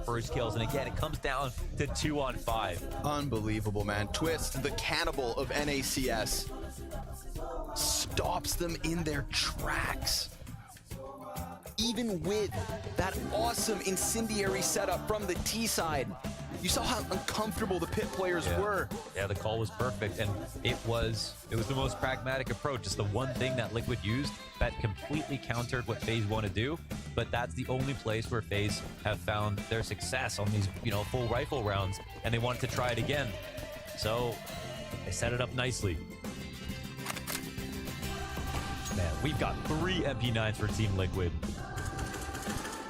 first kills. And again, it comes down to 2 on 5. Unbelievable, man. Twist, the cannibal of NACS, stops them in their tracks. Even with that awesome incendiary setup from the T side, you saw how uncomfortable the pit players were. Yeah, the call was perfect, and it was the most pragmatic approach. It's the one thing that Liquid used that completely countered what FaZe want to do, but that's the only place where FaZe have found their success on these, you know, full rifle rounds, and they wanted to try it again. So they set it up nicely. Man, we've got 3 MP9s for Team Liquid.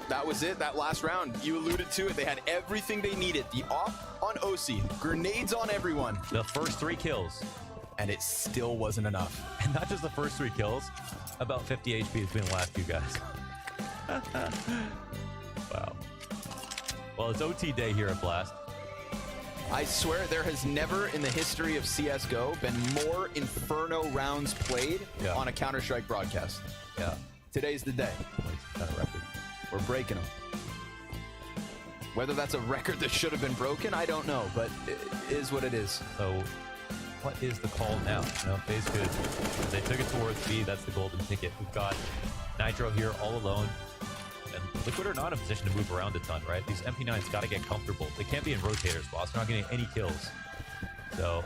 That was it, that last round. You alluded to it. They had everything they needed. The op on OC, grenades on everyone. The first 3 kills. And it still wasn't enough. And not just the first 3 kills, about 50 HP between the last few guys. Wow. Well, it's OT day here at Blast. I swear there has never in the history of CSGO been more Inferno rounds played on a Counter-Strike broadcast. Yeah. Today's the day. Kind of record. We're breaking them. Whether that's a record that should have been broken, I don't know, but it is what it is. So, what is the call now? You know, FaZe could, they took it towards B, that's the golden ticket. We've got Nitro here all alone. And Liquid are not in a position to move around a ton, right? These MP9s got to get comfortable. They can't be in rotator spots. They're not getting any kills. So,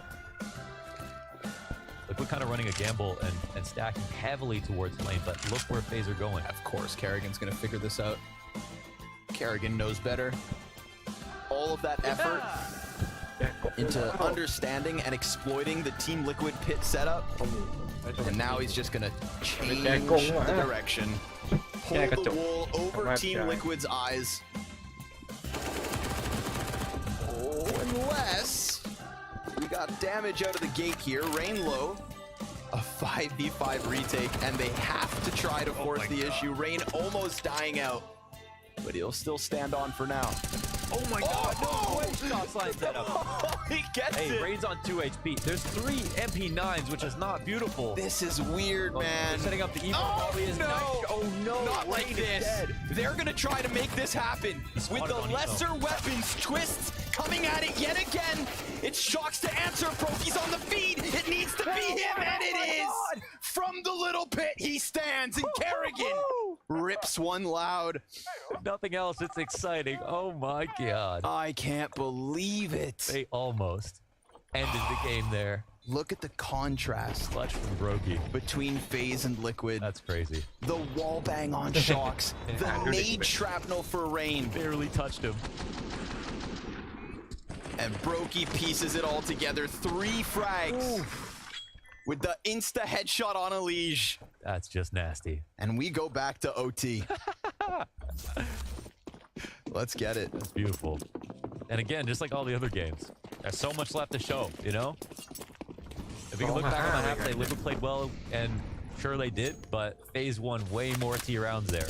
Liquid kind of running a gamble and stacking heavily towards lane, but look where FaZe are going. Of course, Kerrigan's going to figure this out. Kerrigan knows better. All of that effort into understanding and exploiting the Team Liquid pit setup. And now he's just going to change the direction. Pull the wool over Team Liquid's eyes. Oh, unless we got damage out of the gate here. Rain low. A 5v5 retake, and they have to try to force the issue. Rain almost dying out, but he'll still stand on for now. Oh my god, no way! Shots line setup. He gets it. Rain's on 2 HP. There's 3 MP9s, which is not beautiful. This is weird, man. They're setting up the evil. Oh no! Not like this. They're gonna try to make this happen with the lesser weapons. Twists coming at it yet again. It's Shocks to answer. Profi's on the feed. It needs to be him, and it is. From the little pit, he stands, and Kerrigan rips one loud. If nothing else, it's exciting. Oh my god. I can't believe it. They almost ended the game there. Look at the contrast Clutch from Brokey between FaZe and Liquid. That's crazy. The wall bang on Shocks. The nade shrapnel for Rain. Barely touched him. And Brokey pieces it all together. 3 frags. With the insta headshot on a leash. That's just nasty. And we go back to OT. Let's get it. That's beautiful. And again, just like all the other games, there's so much left to show, you know? If you can look back on the half, they Liquid played well, and sure they did, but FaZe won way more T rounds there.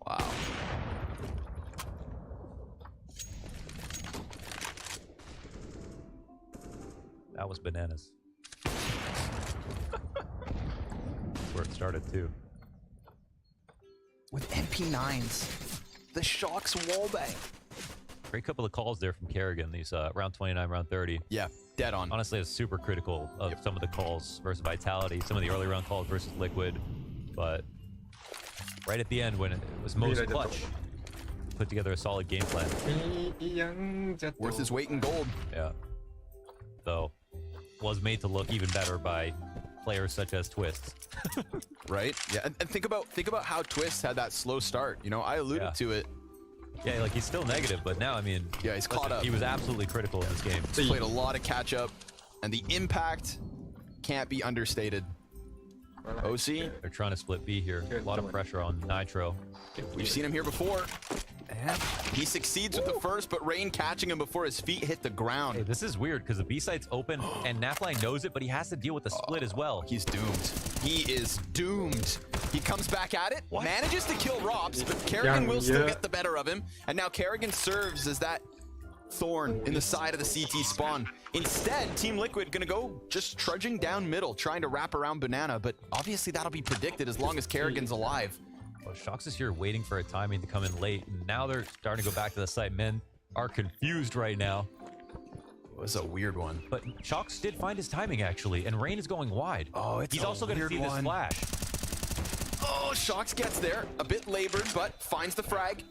Wow. That was bananas. That's where it started too. With MP9s, the Shocks wallbang. Great couple of calls there from Kerrigan. These round 29, round 30. Yeah, dead on. Honestly, it's super critical of some of the calls versus Vitality, some of the early round calls versus Liquid, but right at the end when it was most clutch, put together a solid game plan. Worth his weight in gold. Yeah. Though, was made to look even better by players such as Twist. Right? Yeah, and think about how Twist had that slow start. You know, I alluded to it. Yeah, like he's still negative, but now, I mean, yeah, he's caught up. He was absolutely critical in this game. He's played a lot of catch up, and the impact can't be understated. OC? They're trying to split B here. A lot of pressure on Nitro. We've seen him here before. And he succeeds with the first, but Rain catching him before his feet hit the ground. Hey, this is weird because the B site's open and Nafline knows it, but he has to deal with the split as well. He's doomed. He is doomed. He comes back at it, manages to kill Robs, but Kerrigan will still get the better of him. And now Kerrigan serves as that thorn in the side of the CT spawn. Instead, Team Liquid gonna go just trudging down middle, trying to wrap around Banana, but obviously that'll be predicted as long as Kerrigan's alive. Well, Shox is here waiting for a timing to come in late, and now they're starting to go back to the site. Men are confused right now. It was a weird one. But Shox did find his timing, actually, and Rain is going wide. Oh, it's He's also going to see this flash. Oh, Shox gets there, a bit labored, but finds the frag.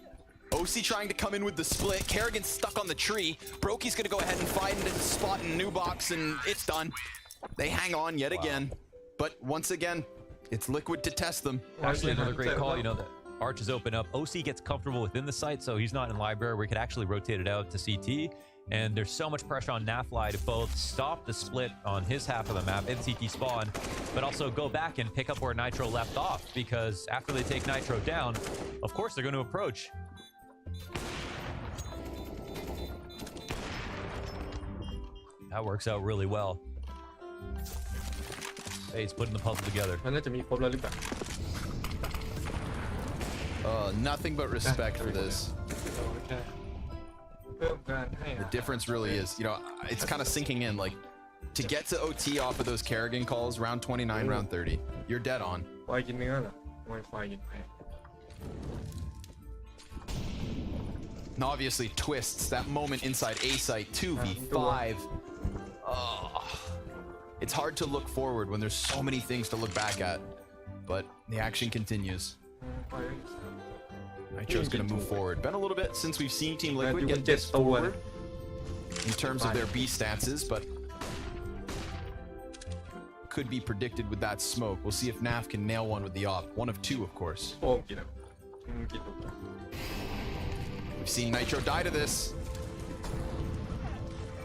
OC trying to come in with the split. Kerrigan's stuck on the tree. Brokey's gonna go ahead and find a spot in new box, and it's done. They hang on yet again. But once again, it's Liquid to test them. Actually, another great call. You know, the arches open up. OC gets comfortable within the site, so he's not in library where he could actually rotate it out to CT. And there's so much pressure on Nafly to both stop the split on his half of the map in CT spawn, but also go back and pick up where Nitro left off, because after they take Nitro down, of course they're going to approach. That works out really well. He's putting the puzzle together. มันน่าจะมีครบแล้วหรือเปล่า Nothing but respect for this. ใช่เพิ่มการให้ The difference really is, you know, it's kind of sinking in. Like, to get to OT off of those Kerrigan calls, round 29, round 30, you're dead on. ควายกินเนื้อเหรอไม่ควายกินแพะ And obviously twists that moment inside A site 2v5. Oh, it's hard to look forward when there's so many things to look back at, but the action continues. Nitro's gonna move forward. Been a little bit since we've seen Team Liquid get this forward in terms of their B stances, but could be predicted with that smoke. We'll see if Naf can nail one with the op. One of two, of course. โอ้กินอ่ะกินตัว We've seen Nitro die to this.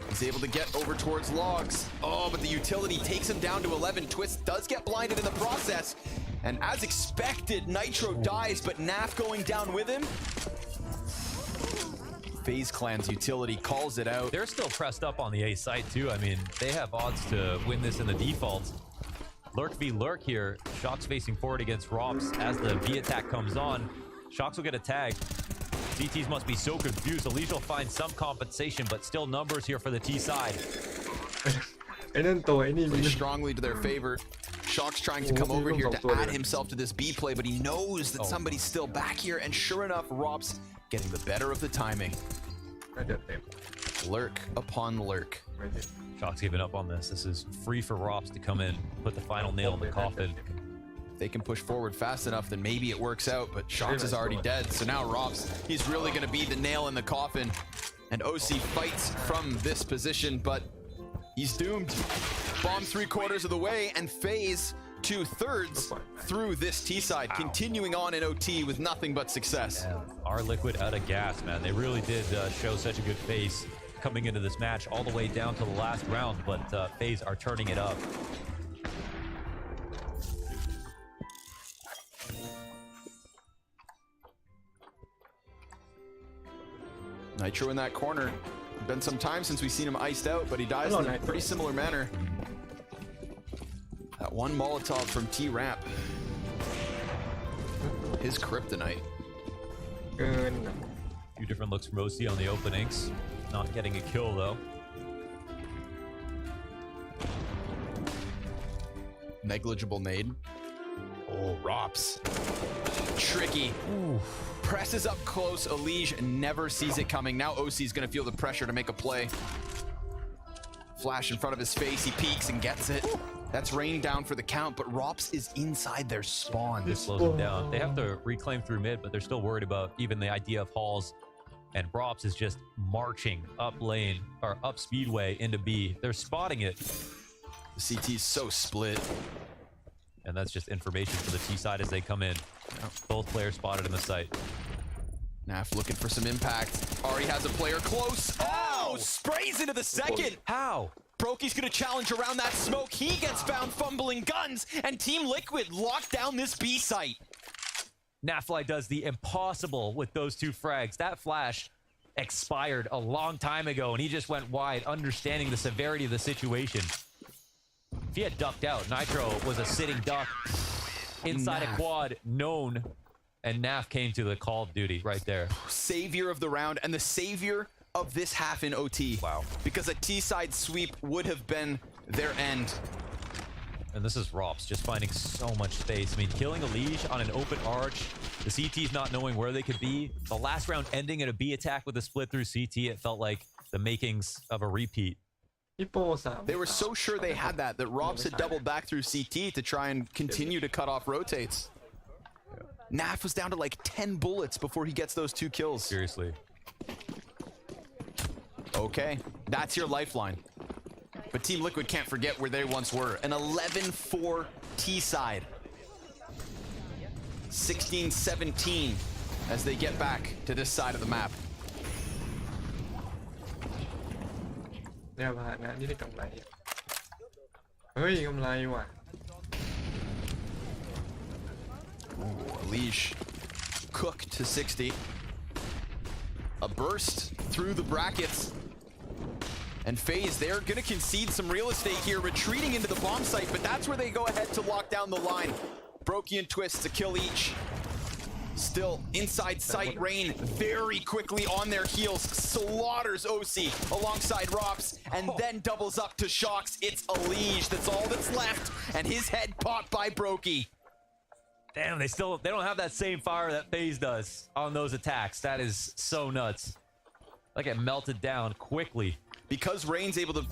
He's able to get over towards logs. Oh, but the utility takes him down to 11. Twist does get blinded in the process. And as expected, Nitro dies, but Naf going down with him. FaZe Clan's utility calls it out. They're still pressed up on the A site too. I mean, they have odds to win this in the default. Lurk v Lurk here. Shox facing forward against Rops as the B attack comes on. Shox will get a tag. CTs must be so confused. Elysia will find some compensation, but still numbers here for the T side. ไอ้นั่นตัวไอ้นี่มี Pretty strongly to their favor. Shox trying to come over here to add himself to this B play, but he knows that somebody's still back here, and sure enough, Rops getting the better of the timing. น่าจะเต็ม Lurk upon lurk. ไม่เต็ม Shox giving up on this. This is free for Rops to come in, put the final nail in the coffin. If they can push forward fast enough, then maybe it works out, but Shox is already dead, so now Rops, he's really going to be the nail in the coffin, and OC fights from this position, but he's doomed. Bomb 3/4 of the way, and FaZe 2/3 through this T side, continuing on in OT with nothing but success. Yeah, our Liquid out of gas, man. They really did show such a good face coming into this match all the way down to the last round, but FaZe are turning it up. Nitro in that corner. Been some time since we've seen him iced out, but he dies in a pretty similar manner. That one Molotov from T-Ramp. His kryptonite. เกิน Few different looks from OC on the openings. Not getting a kill, though. Negligible nade. Oh, Rops. Tricky. Ooh. Presses up close. Elysia never sees it coming. Now OC's gonna feel the pressure to make a play. Flash in front of his face. He peeks and gets it. That's rain down for the count, but Rops is inside their spawn. This slows them down. They have to reclaim through mid, but they're still worried about even the idea of halls. And Rops is just marching up lane, or up speedway into B. They're spotting it. The CT's so split. And that's just information for the T side as they come in. Both players spotted in the site. Naf looking for some impact. Already has a player close. Oh! Sprays into the second. How? Brokey's gonna challenge around that smoke. He gets found fumbling guns, and Team Liquid lock down this B site. Nafly does the impossible with those two frags. That flash expired a long time ago, and he just went wide, understanding the severity of the situation. If he had ducked out, Nitro was a sitting duck inside a quad known, and Naf came to the call of duty right there. Savior of the round, and the savior of this half in OT. Wow. Because a T-side sweep would have been their end. And this is Rops just finding so much space. I mean, killing a leash on an open arch, the CTs not knowing where they could be. The last round ending in a B attack with a split through CT, it felt like the makings of a repeat. They were so sure they had that Rops had doubled back through CT to try and continue to cut off rotates. Naf was down to like 10 bullets before he gets those 2 kills. Seriously. Okay, that's your lifeline. But Team Liquid can't forget where they once were. An 11-4 T-side. 16-17 as they get back to this side of the map. เนี่ยพานะนี่ได้กำไรเฮ้ยกำไรว่ะ Leash cooked to 60. A burst through the brackets. And FaZe, they're going to concede some real estate here, retreating into the bomb site, but that's where they go ahead to lock down the line. Brokey and Twist to kill each. Still inside sight, Rain very quickly on their heels, slaughters OC alongside Rops, and then doubles up to Shocks. It's Elige, that's all that's left, and his head popped by Brokey. Damn, they don't have that same fire that FaZe does on those attacks. That is so nuts. Like it melted down quickly. Because Rain's able to,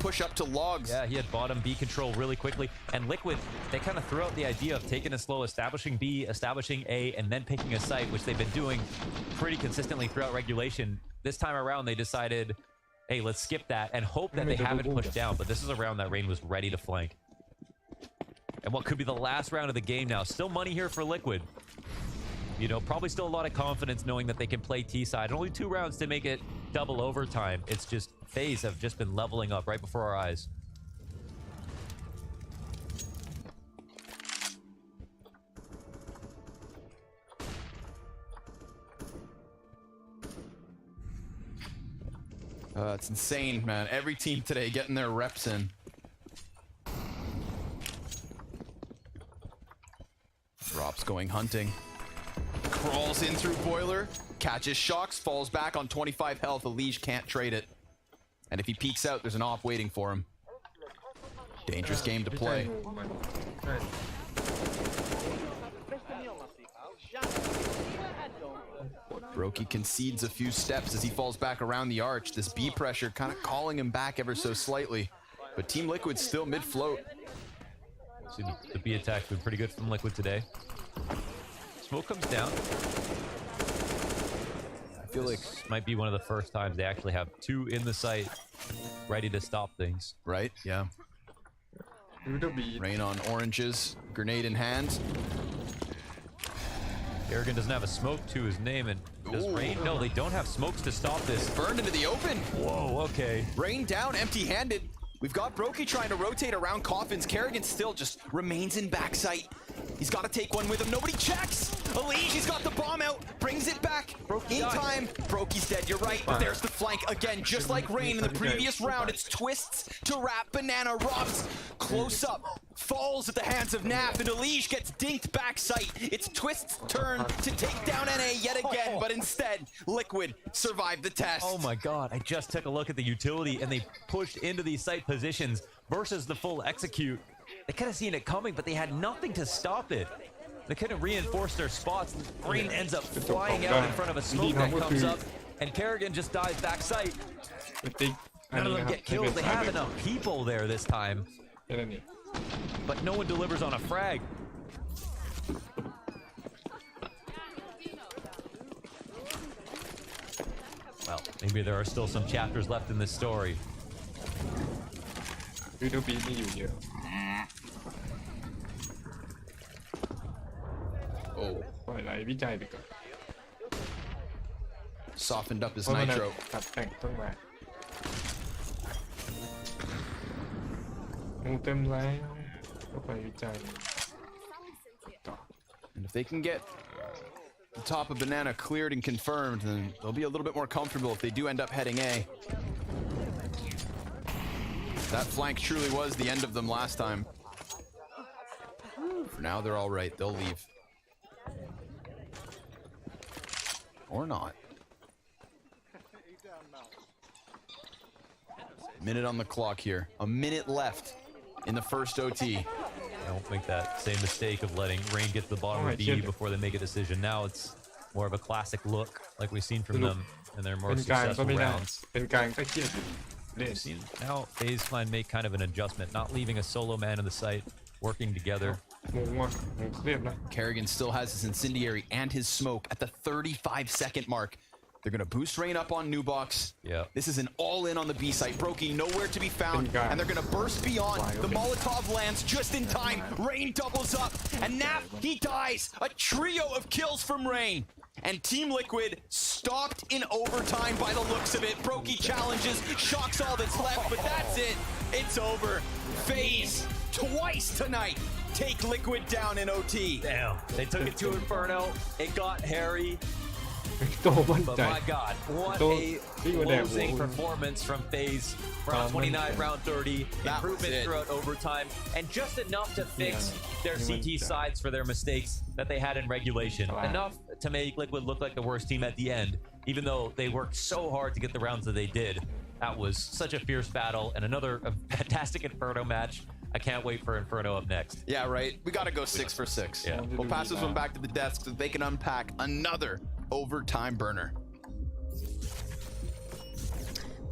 push up to logs. Yeah, he had bottom B control really quickly. And Liquid, they kind of threw out the idea of taking it slow, establishing B, establishing A, and then picking a site, which they've been doing pretty consistently throughout regulation. This time around, they decided, hey, let's skip that and hope that they haven't pushed down. But this is a round that Rain was ready to flank. And what could be the last round of the game now. Still money here for Liquid. Probably still a lot of confidence knowing that they can play T-side. Only 2 rounds to make it double overtime. It's just FaZe have just been leveling up right before our eyes. It's insane, man. Every team today getting their reps in. Rops going hunting. Crawls in through Boiler, catches Shocks, falls back on 25 health. Elige can't trade it. And if he peeks out, there's an off waiting for him. Dangerous game to play. Brokey concedes a few steps as he falls back around the arch. This B pressure kind of calling him back ever so slightly. But Team Liquid's still mid-float. See, the B attack's been pretty good from Liquid today. Smoke comes down. I feel like this might be one of the first times they actually have 2 in the site ready to stop things. Right, yeah. Rain on oranges, grenade in hand. Kerrigan doesn't have a smoke to his name, and does Rain? No, they don't have smokes to stop this. Burned into the open. Whoa, okay. Rain down, empty-handed. We've got Brokey trying to rotate around coffins. Kerrigan still just remains in backside. He's got to take one with him. Nobody checks. Elige, he's got the bomb out. Brings it back. In time. Brokey's dead. You're right. But there's the flank again. Just like Rain in the previous round. It's Twists to wrap Banana. Rops close up. Falls at the hands of Naf. And Elige gets dinked backside. It's Twist's turn to take down NA yet again. But instead, Liquid survived the test. Oh my god. I just took a look at the utility and they pushed into these site positions versus the full execute. They could have seen it coming, but they had nothing to stop it. They couldn't reinforce their spots. Rain ends up flying out in front of a smoke that comes up, and Kerrigan just dies back sight. None of them get killed. They have enough people there this time. But no one delivers on a frag. Well, maybe there are still some chapters left in this story. Oh. Softened up his nitro. And if they can get the top of Banana cleared and confirmed, then they'll be a little bit more comfortable if they do end up heading A. That flank truly was the end of them last time. For now, they're all right. They'll leave. Or not. Minute on the clock here. A minute left in the first OT. Don't make that same mistake of letting Rain get to the bottom of B before they make a decision. Now it's more of a classic look like we've seen from them in their more เป็นกลางก็ successful ไม่ได้ rounds. เป็นกลางก็เครียด We've seen now FaZe Clan make kind of an adjustment, not leaving a solo man in the site, working together. งงว่ะงงเครียดนะ Kerrigan still has his incendiary and his smoke at the 35-second mark. They're going to boost Rain up on new box. Yeah. This is an all-in on the B site. Brokey nowhere to be found. And they're going to burst beyond. The Molotov lands just in time. Rain doubles up. And Nap, he dies. A trio of kills from Rain. And Team Liquid stopped in overtime by the looks of it. Brokey challenges, shocks all that's left, but that's it. It's over. FaZe, twice tonight, take Liquid down in OT. Damn. They took it to Inferno. It got hairy. โตมั่น But ใจ my God, what Don't a think of that, closing bro. performance from FaZe. Round 29, round 30, That improvement was it. throughout overtime, and just enough to fix their CT sides for their mistakes that they had in regulation. Wow. Enough to make Liquid look like the worst team at the end, even though they worked so hard to get the rounds that they did. That was such a fierce battle, and another fantastic Inferno match. I can't wait for Inferno up next. Yeah, right. We got to go 6 for 6. Yeah. We'll pass this one back to the desk so they can unpack another overtime burner.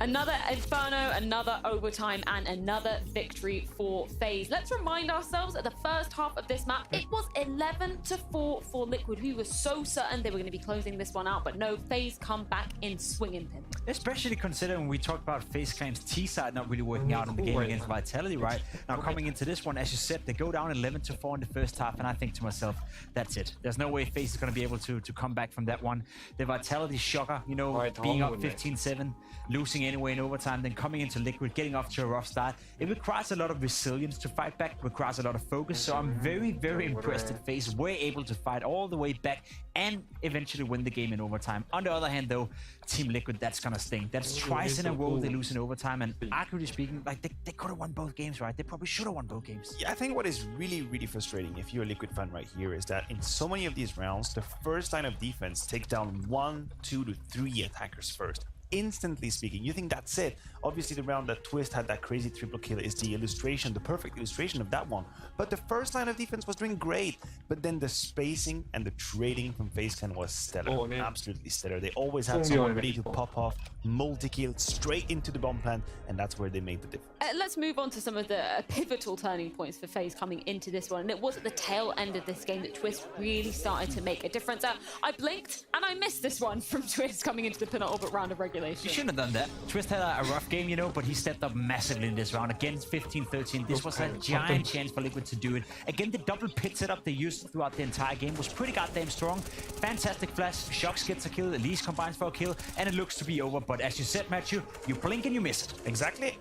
Another Inferno, another overtime, and another victory for FaZe. Let's remind ourselves at the first half of this map, it was 11-4 for Liquid, who was so certain they were going to be closing this one out, but no, FaZe come back in swinging pin. Especially considering we talked about FaZe Clan's T side not really working out in the game against Vitality, right? Now coming into this one, as you said, they go down 11-4 in the first half, and I think to myself, that's it. There's no way FaZe is going to be able to come back from that one. The Vitality shocker, you know, being up 15-7, losing anyway in overtime, then coming into Liquid, getting off to a rough start. It requires a lot of resilience to fight back, requires a lot of focus. So I'm very, very impressed that FaZe were able to fight all the way back and eventually win the game in overtime. On the other hand, though, Team Liquid, that's gonna sting. That's twice in a row they lose in overtime, and arguably speaking, like they could have won both games, right? They probably should have won both games. Yeah, I think what is really, really frustrating if you're a Liquid fan right here is that in so many of these rounds, the first line of defense takes down 1, 2 to 3 attackers first. Instantly speaking, you think that's it. Obviously, the round that Twist had that crazy triple kill is the illustration, the perfect illustration of that one. But the first line of defense was doing great. But then the spacing and the trading from FaZe Clan was stellar. Oh, man. Absolutely stellar. They always had someone ready to pop off, multi-kill straight into the bomb plant, and that's where they made the difference. Let's move on to some of the pivotal turning points for FaZe coming into this one. And it was at the tail end of this game that Twist really started to make a difference. I blinked and I missed this one from Twist coming into the penultimate round of regulation. You shouldn't have done that. Twist had a rough game, you know, but he stepped up massively in this round. Again, 15-13. This was a giant chance for Liquid to do it. Again, the double pit setup they used throughout the entire game was pretty goddamn strong. Fantastic flash. Shocks gets a kill. Elise combines for a kill. And it looks to be over. But as you said, Matthew, you blink and you miss it. Exactly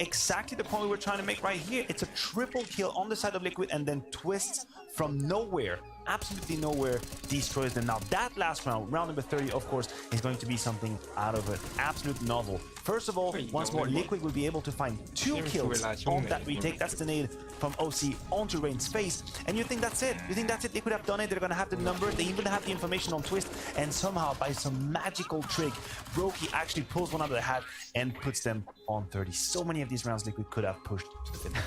the point we were trying to make right here. It's a triple kill on the side of Liquid, and then Twists from nowhere, absolutely nowhere, destroys them. Now that last round, round number 30, of course, is going to be something out of an absolute novel. First of all, once more, Liquid will be able to find 2 kills on that retake. That's the nade from OC onto Rain's face. And you think that's it? You think that's it? Liquid have done it. They're going to have the numbers. They even have the information on Twist. And somehow, by some magical trick, Brokey actually pulls one out of the hat and puts them on 30. So many of these rounds Liquid could have pushed to the finish.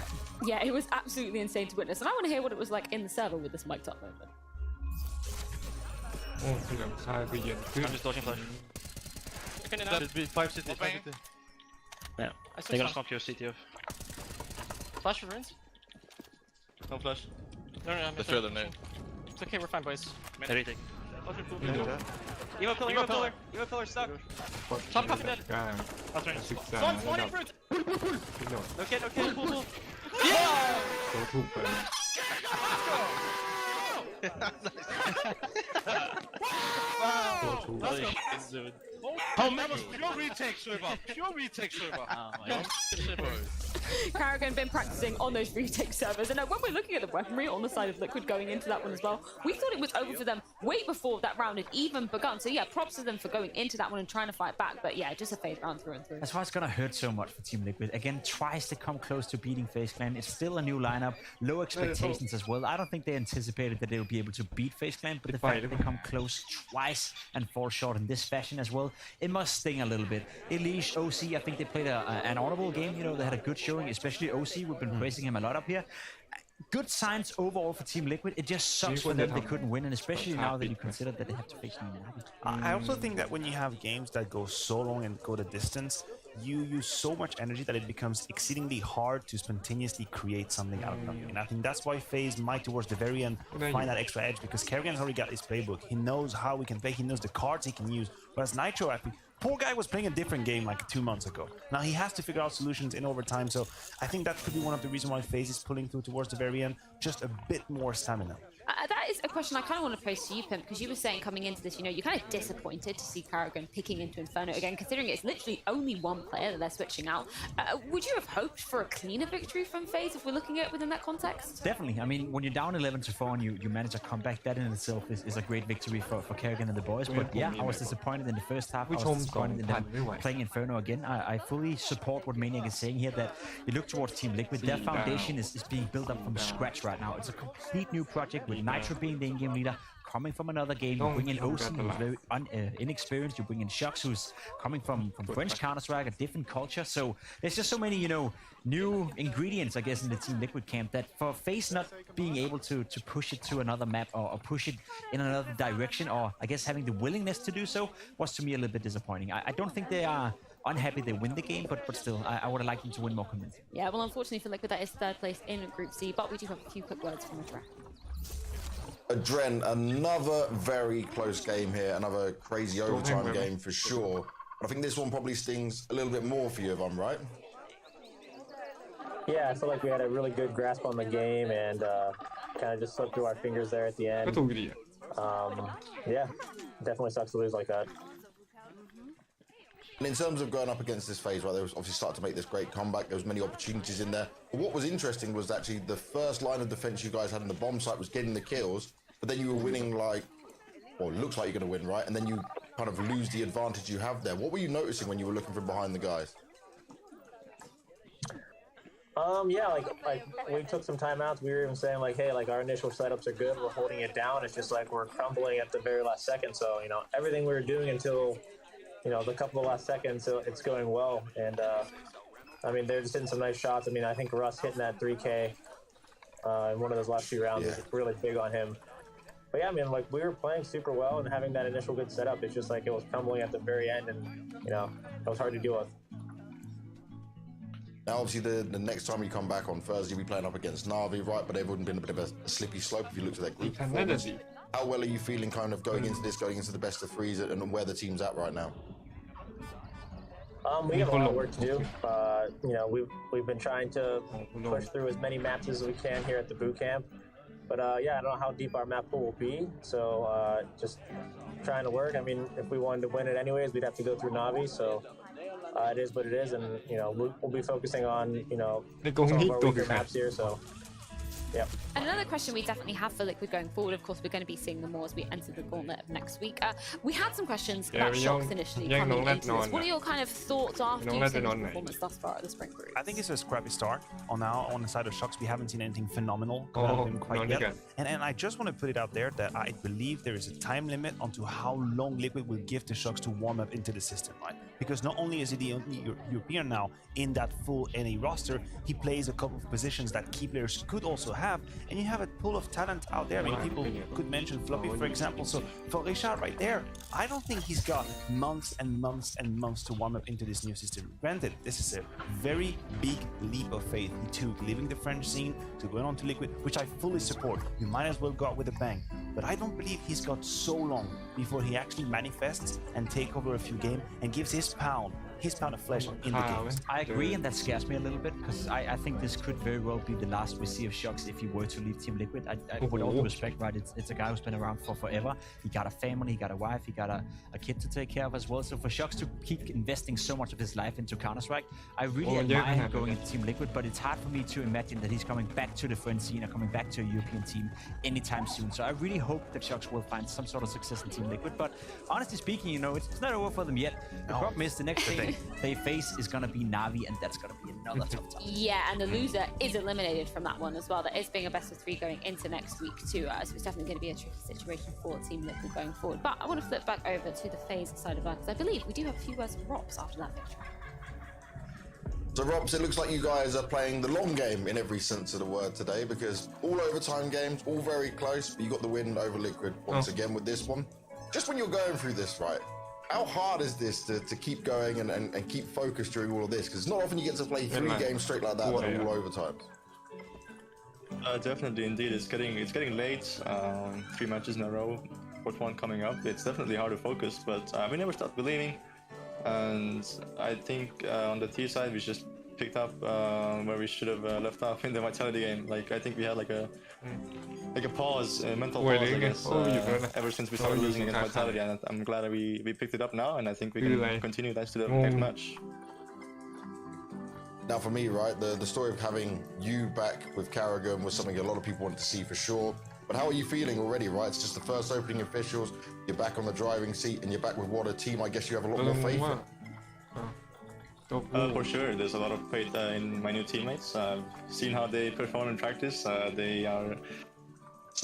Yeah, it was absolutely insane to witness. And I want to hear what it was like in the server with this mic'd up moment. โอ้คือหลังคาไปเย็นขึ้น I'm just dodging flash. Should be 5 city, 5 city. Yeah, they're gonna comp your CT off. Flash for runes? No flash. No, I'm Let's try the nade. It's okay, we're fine, boys. They're retake. Evo Evo pillar stuck. Top coffee dead. กลาง That's right. ศึกษา Spawn, ระ spawn ดั in บ fruit. พี่หนอด Okay, pull. เขาถูกไป เขาถูก Oh, that was pure retake, Silver. Pure retake, Silver. Oh my god. Carrigan been practicing on those retake servers, and when we're looking at the weaponry on the side of Liquid going into that one as well, we thought it was over for them way before that round had even begun. So yeah, props to them for going into that one and trying to fight back. But yeah, just a FaZe round through and through. That's why it's gonna hurt so much for Team Liquid. Again, tries to come close to beating FaZe Clan. It's still a new lineup, low expectations as well. I don't think they anticipated that they would be able to beat FaZe Clan, but the fact that they come close twice and fall short in this fashion as well, it must sting a little bit. Elish, OC, I think they played an honorable game. You know, they had a good showing, especially OC. We've been praising him a lot up here. Good signs overall for Team Liquid. It just sucks for them they couldn't win, and especially now that you consider that they have to face Navi. I also think that when you have games that go so long and go the distance, you use so much energy that it becomes exceedingly hard to spontaneously create something out of nothing. And I think that's why FaZe might towards the very end find that extra edge, because Kerrigan's already got his playbook. He knows how we can play, he knows the cards he can use. Whereas Nitro, I think, poor guy was playing a different game like 2 months ago. Now he has to figure out solutions in overtime, so I think that could be one of the reasons why FaZe is pulling through towards the very end, just a bit more stamina. That is a question I kind of want to pose to you, Pimp, because you were saying coming into this, you know, you're kind of disappointed to see Carrigan picking into Inferno again, considering it's literally only one player that they're switching out. Would you have hoped for a cleaner victory from FaZe if we're looking at it within that context? Definitely. I mean, when you're down 11-4 and you manage a comeback, that in itself is a great victory for Kerrigan and the boys. But yeah, I was disappointed in the first half. I was disappointed in them playing Inferno again. I fully support what Maniac is saying here, that you look towards Team Liquid. Their foundation is being built up from scratch right now. It's a complete new project with Nitro being the in-game leader, coming from another game. You bring in OC, who's very inexperienced. You bring in Shux, who's coming from French Counter-Strike, a different culture. So there's just so many, you know, new ingredients, I guess, in the Team Liquid camp, that for FaZe not being able to push it to another map or push it in another direction, or I guess having the willingness to do so, was to me a little bit disappointing. I don't think they are unhappy they win the game, but still, I would have liked them to win more convincing. Yeah, well, unfortunately for Liquid, that is third place in Group C, but we do have a few quick words from Adra. Adren, another very close game here, another crazy overtime game for sure. But I think this one probably stings a little bit more for you, if I'm right. Yeah, I feel like we had a really good grasp on the game and kind of just slipped through our fingers there at the end. Yeah, definitely sucks to lose like that. And in terms of going up against this FaZe, right, they was obviously started to make this great comeback. There was many opportunities in there. But what was interesting was actually the first line of defense you guys had in the bomb site was getting the kills, but then you were winning like, well, it looks like you're going to win, right? And then you kind of lose the advantage you have there. What were you noticing when you were looking from behind the guys? Yeah, like we took some timeouts. We were even saying like, hey, like our initial setups are good. We're holding it down. It's just like we're crumbling at the very last second. So, you know, everything we were doing until, you know, the couple of last seconds, so it's going well. And I mean, they're just hitting some nice shots. I mean, I think Russ hitting that 3K in one of those last few rounds is really big on him. But yeah, I mean, like we were playing super well and having that initial good setup. It's just like it was crumbling at the very end, and you know, it was hard to deal with. Now, obviously, the next time you come back on Thursday, we'll be playing up against Navi, right? But they've been a bit of a slippy slope if you look at their group performance. How well are you feeling kind of going into this, going into the best of threes, and where the team's at right now? We have a lot of work to do. You know, we've been trying to push through as many maps as we can here at the boot camp. But yeah, I don't know how deep our map pool will be. So just trying to work. I mean, if we wanted to win it anyways, we'd have to go through Navi. So it is what it is, and you know, we'll be focusing on, you know, some of our weaker maps here. So. Yeah. And another question we definitely have for Liquid going forward, of course, we're going to be seeing them more as we enter the gauntlet of next week. We had some questions about Shocks initially coming into this. What are your kind of thoughts after you've seen the performance thus far at the Spring Group? I think it's a scrappy start. On the side of Shocks, we haven't seen anything phenomenal out of him quite yet. And I just want to put it out there that I believe there is a time limit onto how long Liquid will give to Shocks to warm up into the system, right? Because not only is he the only European now in that full NA roster, he plays a couple of positions that key players could also have, and you have a pool of talent out there. I mean, people could mention Floppy, for example. So for Richard right there, I don't think he's got months and months and months to warm up into this new system. Granted, this is a very big leap of faith he took, leaving the French scene to going on to Liquid, which I fully support. You might as well go out with a bang. But I don't believe he's got so long before he actually manifests and take over a few games and gives his pound his pound of flesh in the games. I agree, and that scares me a little bit because I think this could very well be the last we see of Shox if he were to leave Team Liquid. With all due respect, right? It's a guy who's been around for forever. He got a family, he got a wife, he got a kid to take care of as well. So for Shox to keep investing so much of his life into Counter-Strike, I really admire him going into Team Liquid, but it's hard for me to imagine that he's coming back to the French scene or coming back to a European team anytime soon. So I really hope that Shox will find some sort of success in Team Liquid. But honestly speaking, you know, it's not over for them yet. The problem is the next thing they face is going to be Na'Vi, and that's going to be another tough time. Yeah, and the loser is eliminated from that one as well. That is being a best of 3 going into next week too. So it's definitely going to be a tricky situation for Team Liquid going forward. But I want to flip back over to the FaZe side of that because I believe we do have a few words from Rops after that victory. So Robs, it looks like you guys are playing the long game in every sense of the word today, because all overtime games, all very close, but you got the win over Liquid once again with this one. Just when you're going through this, right, how hard is this to keep going and keep focused during all of this? Because it's not often you get to play 3 games straight like that that are all overtime. Definitely, indeed. It's getting late. 3 matches in a row, 4th one coming up. It's definitely hard to focus, but we never stop believing. And I think on the T side, we just picked up where we should have left off in the Vitality game. Like, I think we had like a pause, a mental pause, I guess, ever since we started losing against Vitality. And I'm glad that we picked it up now, and I think we can continue that to the next match. Now for me, right, the story of having you back with Karrigan was something a lot of people wanted to see for sure. But how are you feeling already, right? It's just the first opening officials, you're back on the driving seat, and you're back with what a team I guess you have a lot more faith in. For sure, there's a lot of faith in my new teammates. I've seen how they perform in practice. Some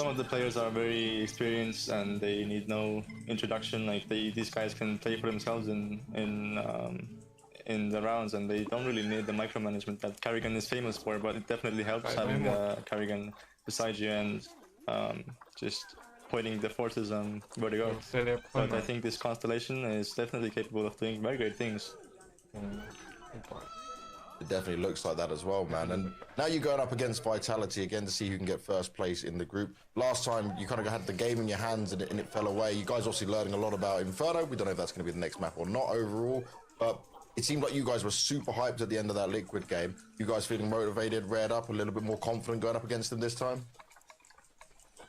of the players are very experienced and they need no introduction. Like these guys can play for themselves in the rounds, and they don't really need the micromanagement that Karrigan is famous for. But it definitely helps having Karrigan beside you and just pointing the forces on where to go. But I think this constellation is definitely capable of doing very great things. It definitely looks like that as well, man. And now you're going up against Vitality again to see who can get first place in the group. Last time you kind of had the game in your hands and it fell away. You guys obviously learning a lot about Inferno. We don't know if that's going to be the next map or not overall, but it seemed like you guys were super hyped at the end of that Liquid game. You guys feeling motivated, reared up, a little bit more confident going up against them this time?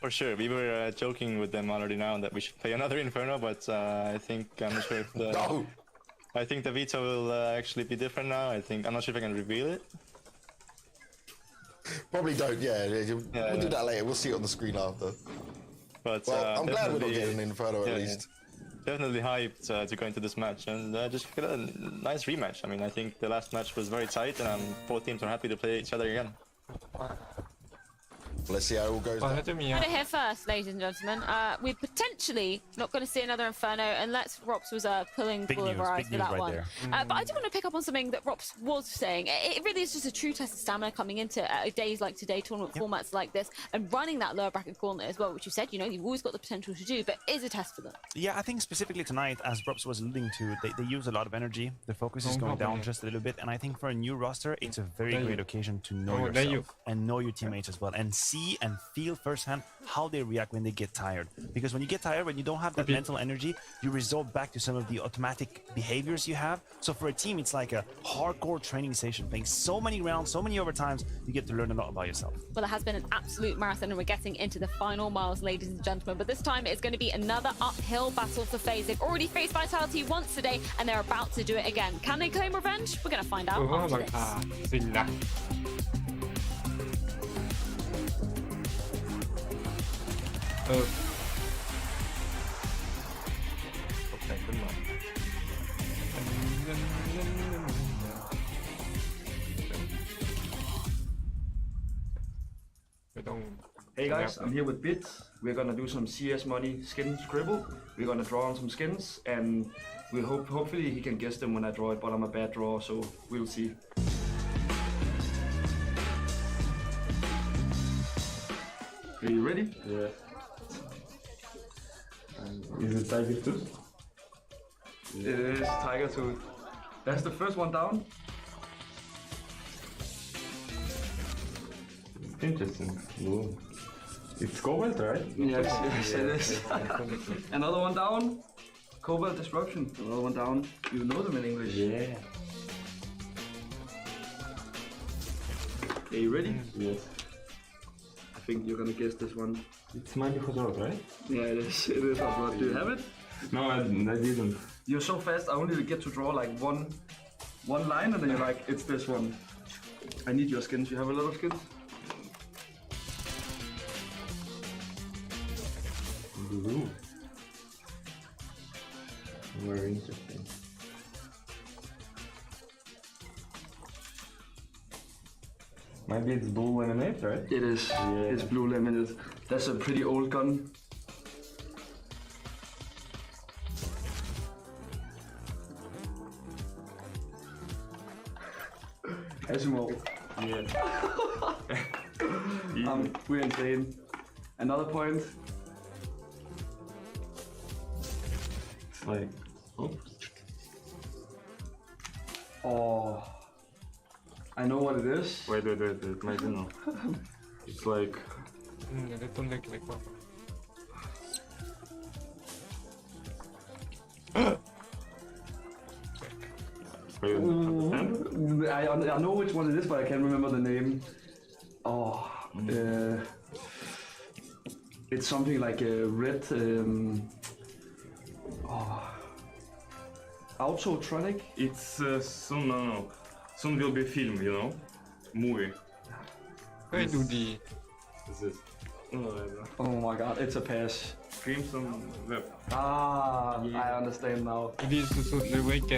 For sure, we were joking with them already now that we should play another Inferno, but I'm not sure if the... No! I think the veto will actually be different now. I'm not sure if I can reveal it. Probably don't, we'll do that later. We'll see it on the screen after. But I'm glad we're not getting an Inferno at least. Definitely hyped to go into this match and just get a nice rematch. I mean, I think the last match was very tight and both teams are happy to play each other again. Let's see how it all goes. Heard it here first, ladies and gentlemen. We're potentially not going to see another Inferno unless Rops was pulling full of our eyes for that one. But I do want to pick up on something that Rops was saying. It really is just a true test of stamina coming into days like today, tournament formats like this, and running that lower bracket gauntlet as well, which you said, you know, you've always got the potential to do, but is a test for them. Yeah, I think specifically tonight, as Rops was alluding to, they use a lot of energy. The focus is going down just a little bit, and I think for a new roster, it's a very great occasion to know yourself and know your teammates as well, and see and feel firsthand how they react when they get tired. Because when you get tired, when you don't have that mental energy, you resort back to some of the automatic behaviors you have. So for a team, it's like a hardcore training session, playing so many rounds, so many overtimes, you get to learn a lot about yourself. Well, it has been an absolute marathon, and we're getting into the final miles, ladies and gentlemen. But this time, it's going to be another uphill battle for FaZe. They've already faced Vitality once today, and they're about to do it again. Can they claim revenge? We're going to find out after this. Hey guys, I'm here with Bit. We're gonna do some CS money skin scribble. We're gonna draw on some skins, and we hopefully he can guess them when I draw it, but I'm a bad drawer, so we'll see. Are you ready? Yeah. Is it Tiger Tooth? It is Tiger Tooth. That's the first one down. Interesting. Ooh. It's cobalt, right? Yes, it is. Another one down. Cobalt Disruption, another one down. You know them in English. Yeah. Are you ready? Yes. I think you're gonna guess this one. It's Mighty Hot Rod, right? Yeah, it is. It is hot rod. Do you have it? No, I didn't. You're so fast. I only get to draw like one line, and then you're like, it's this one. I need your skins. You have a lot of skins. Blue. Very interesting. Maybe it's blue lemonade, right? It is. Yeah. It's blue limited. That's a pretty old gun. Asimov. Yeah. We're insane. Another point. It's like, oh, Oh, I know what it is. wait, maybe no. It's like, อยากได้ต้นเล็กๆมาก wait, understand? I know which one it is, but I can't remember the name. Oh, it's something like a red. Autotronic. It's soon, no. Soon will be film, you know? Movie. เฮ้ยดูดี This is, Oh my god, it's a pass. Crimson Web. Ah, I understand now. ดีสุดๆเลยเว้ยแก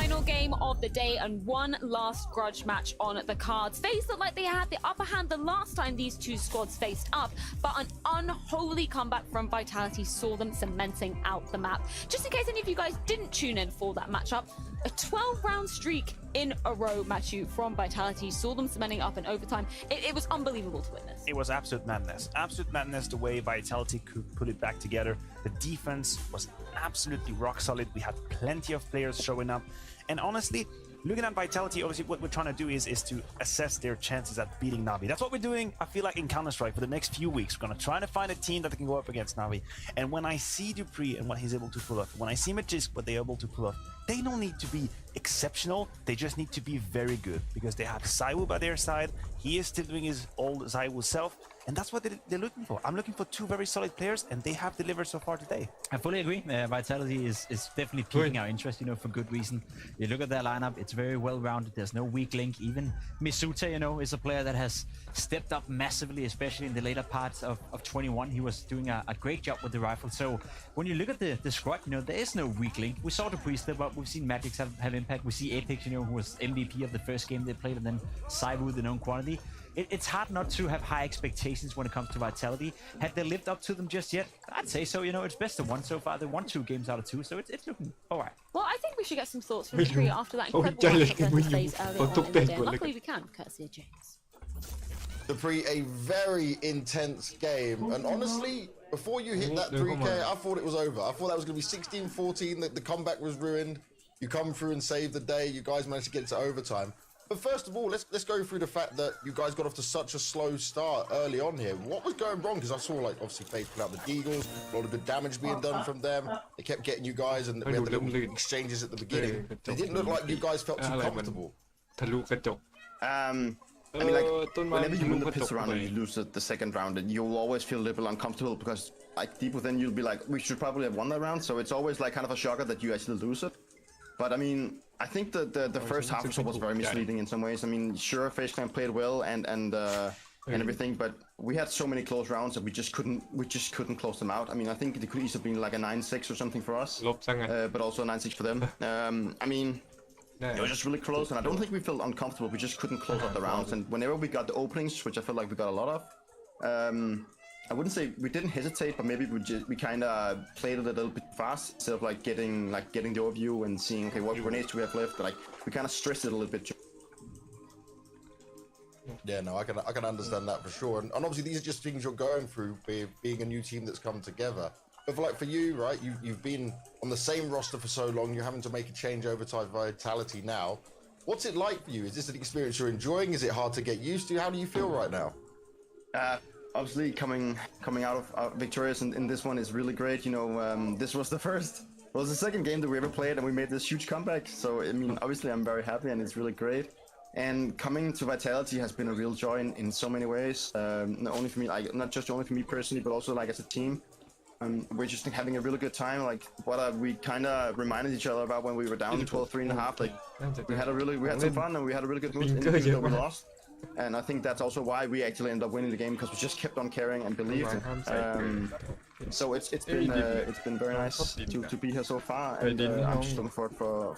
Final game of the day and one last grudge match on the cards. FaZe looked like they had the upper hand the last time these two squads faced up, but an unholy comeback from Vitality saw them cementing out the map. Just in case any of you guys didn't tune in for that matchup, a 12-round streak in a row, Matthew, from Vitality saw them cementing up in overtime. It was unbelievable to witness. It was absolute madness. Absolute madness the way Vitality could put it back together. The defense was absolutely rock solid. We had plenty of players showing up. And honestly, looking at Vitality, obviously what we're trying to do is to assess their chances at beating Na'Vi. That's what we're doing, I feel like, in Counter-Strike for the next few weeks. We're going to try to find a team that can go up against Na'Vi. And when I see Dupree and what he's able to pull off, when I see Magisk, what they're able to pull off, they don't need to be exceptional. They just need to be very good because they have Zaiwu by their side. He is still doing his old Zaiwu self. And that's what they're looking for. I'm looking for two very solid players, and they have delivered so far today. I fully agree. Vitality is definitely piquing our interest, for good reason. You look at their lineup, it's very well-rounded. There's no weak link. Even Misute, is a player that has stepped up massively, especially in the later parts of 21. He was doing a great job with the rifle. So when you look at the squad, there is no weak link. We saw Dupree step up. We've seen Magix have impact. We see Apex, who was MVP of the first game they played, and then Zaiwu, the known quantity. It's hard not to have high expectations when it comes to Vitality. Have they lived up to them just yet? I'd say so. It's best of one so far. They won 2 games out of 2, so it's looking all right. Well, I think we should get some thoughts from Dupree after that Oh, incredible yeah, matchup versus FaZe earlier on in the day. And look. luckily we can, courtesy of James. Dupree, a very intense game. And honestly, before you hit that 3K, I thought it was over. I thought that was going to be 16-14, that the comeback was ruined. You come through and save the day. You guys managed to get it to overtime. But first of all, let's go through the fact that you guys got off to such a slow start early on here. What was going wrong? Because I saw, obviously, FaZe put out the Deagles, a lot of good damage being done from them. They kept getting you guys, and we had the little exchanges at the beginning. It didn't look like you guys felt too comfortable. ทะลุกระจก I mean, whenever you win the pits round and you lose the second round, you'll always feel a little uncomfortable because, deep within, you'll be like, we should probably have won that round. So it's always kind of a shocker that you actually lose it. But I mean, I think the first half or so was very misleading in some ways. I mean, sure, FaZe Clan played well and everything, but we had so many close rounds that we just couldn't close them out. I mean, I think it could easily have been like a 9-6 or something for us, but also a 9-6 for them. I mean, it was just really close, and I don't think we felt uncomfortable. We just couldn't close out the rounds, and whenever we got the openings, which I felt like we got a lot of, I wouldn't say we didn't hesitate, but maybe we kind of played it a little bit fast instead of like getting the overview and seeing okay what grenades do we have left. Like we kind of stressed it a little bit. Yeah, no, I can understand that for sure. And obviously these are just things you're going through with being a new team that's come together. But for you, right, you've been on the same roster for so long, you're having to make a change over to Vitality now. What's it like for you? Is this an experience you're enjoying? Is it hard to get used to? How do you feel right now? Obviously coming out of victorious in this one is really great. You know, this was the second game that we ever played, and we made this huge comeback. So I mean, obviously I'm very happy, and it's really great. And coming to Vitality has been a real joy in so many ways. Not just only for me personally, but also like as a team. We're just having a really good time. Like what we kind of reminded each other about when we were down 12-3.5. Like we had some fun and we had a really good mood in the game that we lost. And I think that's also why we actually ended up winning the game, because we just kept on caring and believed. So it's been very nice to be here so far, and I'm just looking forward for.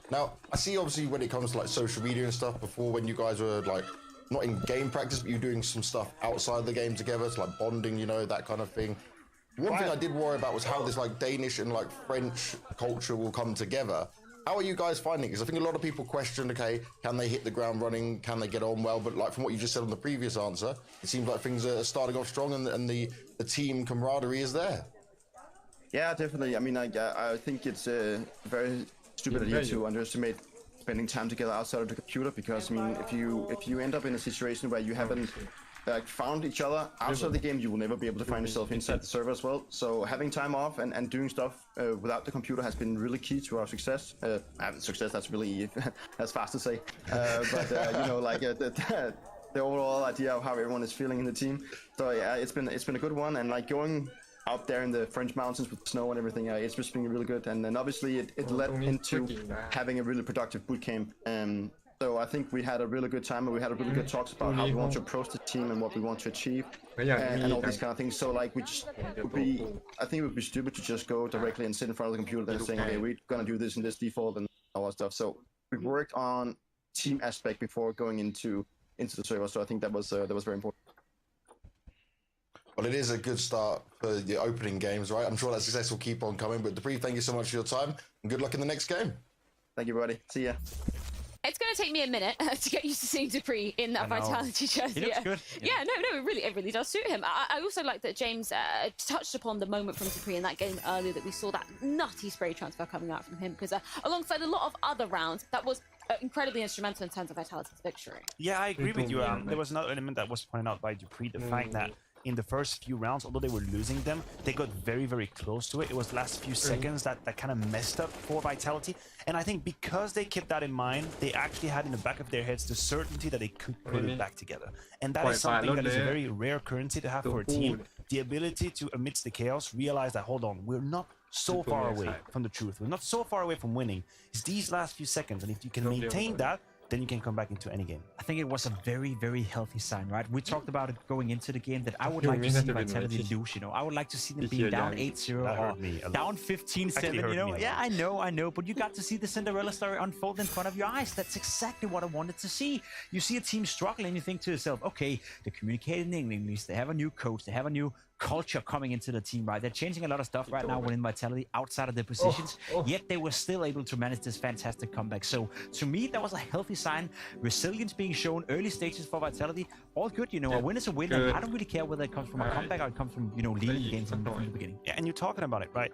Now, I see obviously when it comes to like social media and stuff, before when you guys were like not in game practice, but you're doing some stuff outside the game together, so like bonding, you know, that kind of thing. One thing I did worry about was how this like Danish and like French culture will come together. How are you guys finding it? Because I think a lot of people question, okay, can they hit the ground running? Can they get on well? But like from what you just said on the previous answer, it seems like things are starting off strong, and the team camaraderie is there. Yeah, definitely. I mean, I think it's very stupid idea to underestimate spending time together outside of the computer, because I mean, if you end up in a situation where you haven't found each other outside the game, you will never be able to find yourself inside the server as well. So having time off and doing stuff without the computer has been really key to our success. Success, that's really that's fast to say, but you know, like the overall idea of how everyone is feeling in the team. So yeah, it's been a good one, and like going out there in the French mountains with snow and everything, it's just been really good. And then obviously it led into having a really productive boot camp. So I think we had a really good time, and we had a really good talks about how we want to approach the team and what we want to achieve, and all these kind of things. So like I think it would be stupid to just go directly and sit in front of the computer and saying, okay, we're gonna do this in this default and all that stuff. So we worked on team aspect before going into the server. So I think that was very important. Well, it is a good start for the opening games, right? I'm sure that success will keep on coming. But Dupree, thank you so much for your time, and good luck in the next game. Thank you, buddy. See ya. It's going to take me a minute to get used to seeing Dupree in that Vitality jersey. He looks good. Yeah, no, it really does suit him. I also like that James touched upon the moment from Dupree in that game earlier, that we saw that nutty spray transfer coming out from him, because alongside a lot of other rounds, that was incredibly instrumental in terms of Vitality's victory. Yeah, I agree with you. There was another element that was pointed out by Dupree, the fact that in the first few rounds, although they were losing them, they got very, very close to it. It was the last few seconds that kind of messed up for Vitality. And I think because they kept that in mind, they actually had in the back of their heads the certainty that they could put it back together. And that is something that is a very rare currency to have for a team. The ability to, amidst the chaos, realize that, hold on, we're not so far away from the truth. We're not so far away from winning. It's these last few seconds. And if you can maintain that, then you can come back into any game. I think it was a very, very healthy sign, right? We talked about it going into the game, that I would like to see Vitality lose, you know. I would like to see them being down 8-0 or down 15-7, you know. Yeah, I know, but you got to see the Cinderella story unfold in front of your eyes. That's exactly what I wanted to see. You see a team struggle and you think to yourself, okay, they're communicating in English, they have a new coach, they have a new culture coming into the team, right? They're changing a lot of stuff right now within Vitality outside of their positions, yet they were still able to manage this fantastic comeback. So to me, that was a healthy sign. Resilience being shown, early stages for Vitality, all good, you know. A win is a win, and I don't really care whether it comes from a comeback or it comes from, you know, leading the game from the beginning. Yeah, and you're talking about it, right?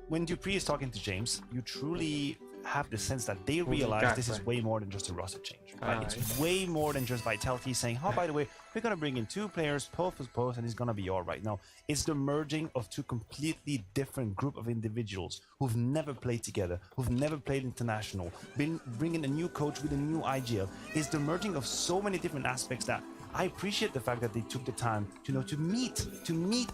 When Dupree is talking to James, you truly have the sense that they realize this is way more than just a roster change, right? It's way more than just Vitality saying, oh, by the way, we're going to bring in 2 players, post for post, and it's going to be all right. No, it's the merging of 2 completely different group of individuals who've never played together, who've never played international, bringing a new coach with a new IGL. It's the merging of so many different aspects that I appreciate the fact that they took the time to meet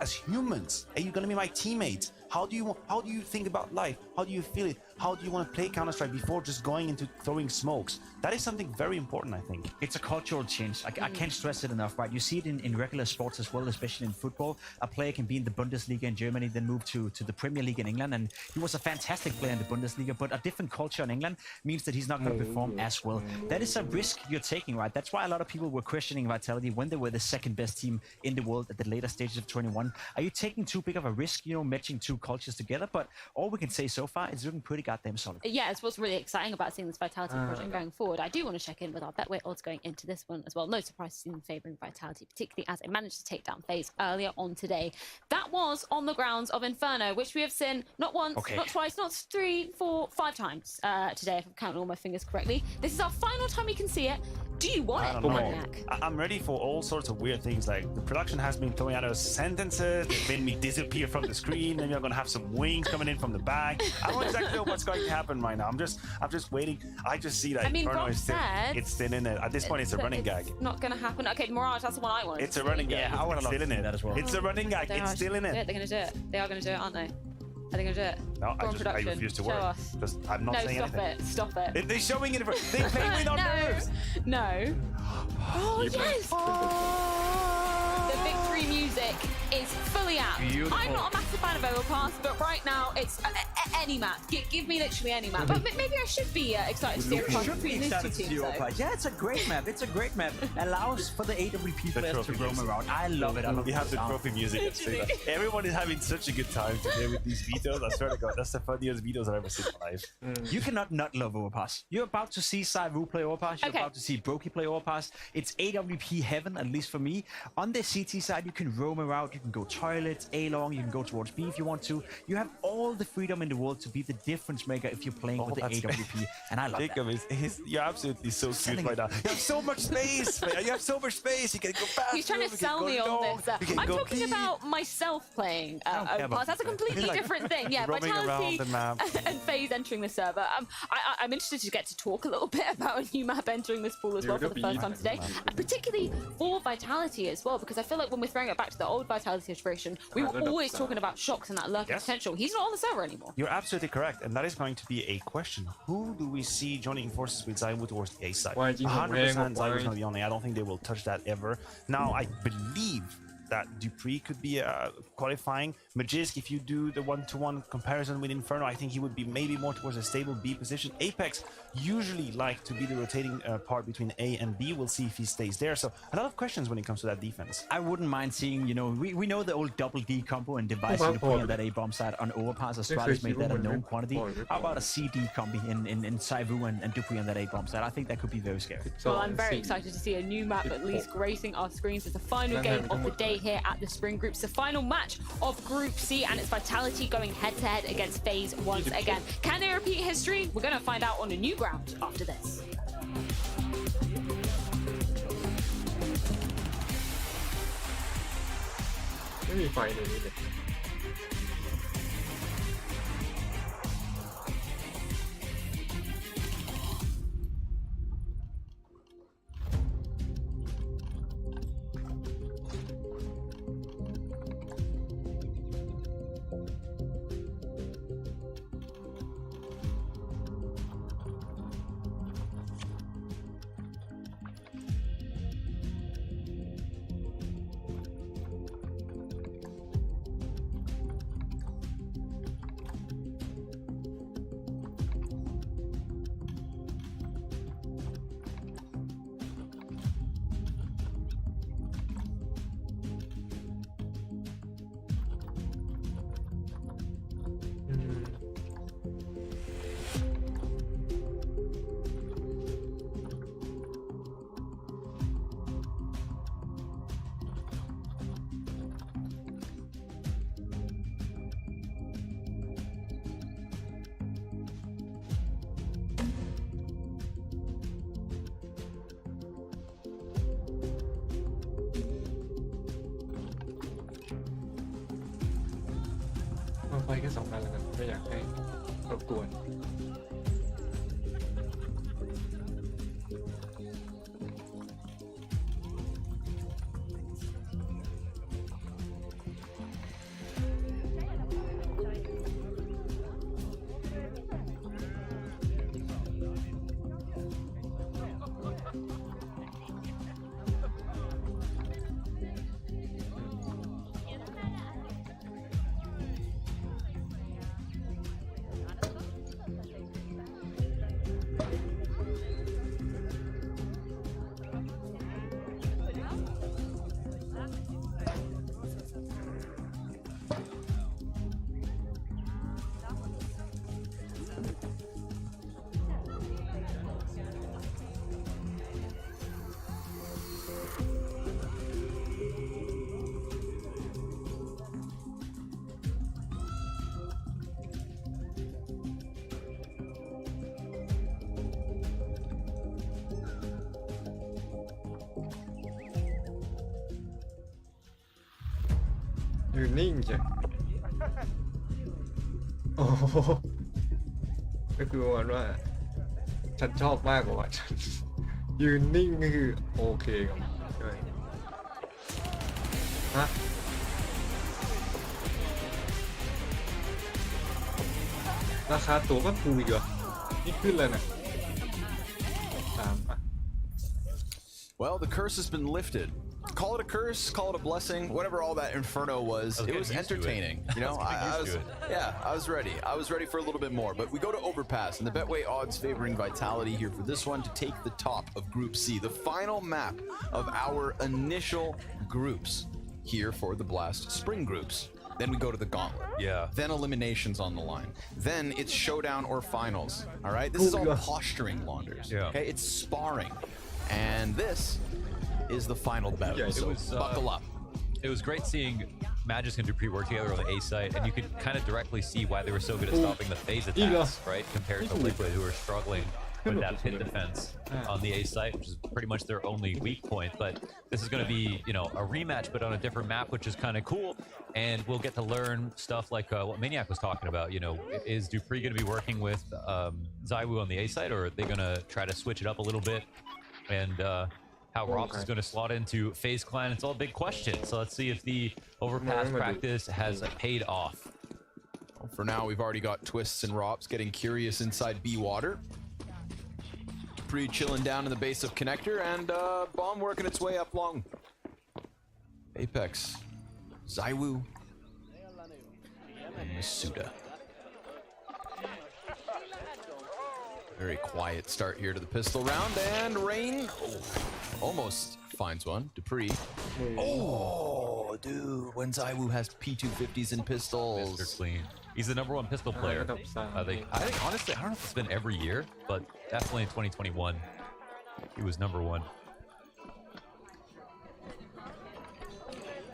as humans. Are you going to be my teammate? How do you think about life? How do you feel it? How do you want to play Counter-Strike before just going into throwing smokes? That is something very important, I think. It's a cultural change. I can't stress it enough, right? You see it in regular sports as well, especially in football. A player can be in the Bundesliga in Germany, then move to the Premier League in England, and he was a fantastic player in the Bundesliga, but a different culture in England means that he's not going to perform as well. That is a risk you're taking, right? That's why a lot of people were questioning Vitality when they were the second best team in the world at the later stages of 21. Are you taking too big of a risk, matching two cultures together? But all we can say so far is looking pretty goddamn solid. Yeah, it's what's really exciting about seeing this Vitality project going forward. I do want to check in with our Betway odds going into this one as well. No surprise to see them favouring Vitality, particularly as they managed to take down FaZe earlier on today. That was on the grounds of Inferno, which we have seen not once, not twice, not 3, 4, 5 times today, if I'm counting all my fingers correctly. This is our final time we can see it. Do you want it, Maniac? I'm ready for all sorts of weird things. Like the production has been throwing out us sentences that made me disappear from the screen. Then you're gonna have some wings coming in from the back. I don't exactly know what's going to happen right now. I'm just waiting. I just see that Inferno is still in it. At this point, it's a running gag. Not gonna happen. Okay, Mirage, that's the one I want. It's a running gag. Yeah, I want to still in it that as well. It's a running gag. It's still in it. They're gonna do it. They are gonna do it, aren't they? Are they gonna do it? No, I refuse to work. I'm not saying anything. Stop it. They're showing it. They play with our nerves. No. Oh, yes! The victory music is fully out. Beautiful. I'm not a massive fan of Overpass, but right now it's any map. Give me literally any map. But maybe I should be excited to see Overpass between these two teams. Yeah, it's a great map. It's a great map. Allows for the AWP players to roam around. I love it. We have the trophy music. Everyone is having such a good time today with these videos. I swear to God, that's the funniest videos I've ever seen in my life. You cannot not love Overpass. You're about to see Saivu play Overpass. You're about to see Brokey play Overpass. It's AWP heaven, at least for me. On the CT side, you can roam around. You can go toilets, A-long. You can go towards B if you want to. You have all the freedom in the world to be the difference maker if you're playing with the AWP. And I love that. You're absolutely so cute right now. You have so much space. You have so much space. You can go fast. He's trying to sell me on this. I'm talking about myself playing Overpass. That's a completely different thing. Yeah, Vitality and FaZe entering the server. I'm interested to get to talk a little bit about a new map entering this pool as well for the first time today, and particularly for Vitality as well, because I feel like when we're throwing it back to the old Vitality iteration, we were always talking about Shocks and that lurking potential. He's not on the server anymore. You're absolutely correct, and that is going to be a question. Who do we see joining forces with Zaiwu towards the A side? 100% Zaiwu is going to be on A. I don't think they will touch that ever. Now, I believe that Dupree could be qualifying. Magisk, if you do the one-to-one comparison with Inferno, I think he would be maybe more towards a stable B position. Apex usually like to be the rotating part between A and B. We'll see if he stays there. So a lot of questions when it comes to that defense. I wouldn't mind seeing, we know the old double D combo and devising Dupree on that A bomb side on Overpass. Astralis made that a known quantity. How about a CD combi in Saivu and Dupree on that A bomb side? I think that could be very scary. Well, I'm very excited to see a new map at least gracing our screens. It's the final game of the day here at the Spring Groups, the final match of Group C, and it's Vitality going head-to-head against FaZe once again. Can they repeat history? We're going to find out on a new ground after this.ไปแค่2 อันแล้วกันไม่อยากให้รบกวน Ep ยืนนิ่งใช่โอ้โหก็คือประมาณว่าฉันชอบมากกว่าฉันยืนนิ่งก็คือโอเคกับใช่ฮะราคาตั๋วก็ถูกอีกเหรอนี่ขึ้นเลยนะWell, the curse has been lifted. Call it a curse, call it a blessing, whatever all that inferno was. It was entertaining. You know, I was ready. I was ready for a little bit more. But we go to overpass, and the Betway odds favoring Vitality here for this one to take the top of Group C, the final map of our initial groups here for the Blast Spring groups. Then we go to the gauntlet. Yeah. Then eliminations on the line. Then it's showdown or finals. All right. This is all posturing, Launders. Yeah. Okay. It's sparring, and this is the final bout. Yeah, so buckle up. It was great seeing Magisk and Dupree work together on the A site, and you could kind of directly see why they were so good at stopping the phase attacks, right? Compared to Liquid, who were struggling with that pit defense on the A site, which is pretty much their only weak point. But this is going to be, you know, a rematch, but on a different map, which is kind of cool. And we'll get to learn stuff like what Maniac was talking about. You know, is Dupree going to be working with Zywoo on the A site, or are they going to try to switch it up a little bit? And how Rops is going to slot into FaZe Clan, it's all a big question. So let's see if the overpass practice has paid off. Well, for now, we've already got Twists and Rops getting curious inside B water. Dupree chilling down in the base of Connector, and Bomb working its way up long. Apex, Zywoo, and Masuda. Very quiet start here to the pistol round, and Rain almost finds one. Dupree. Oh, dude, when Zywoo has P250s and pistols. Mr. Clean. He's the #1 pistol player. I think honestly, I don't know if it's been every year, but definitely in 2021, he was #1.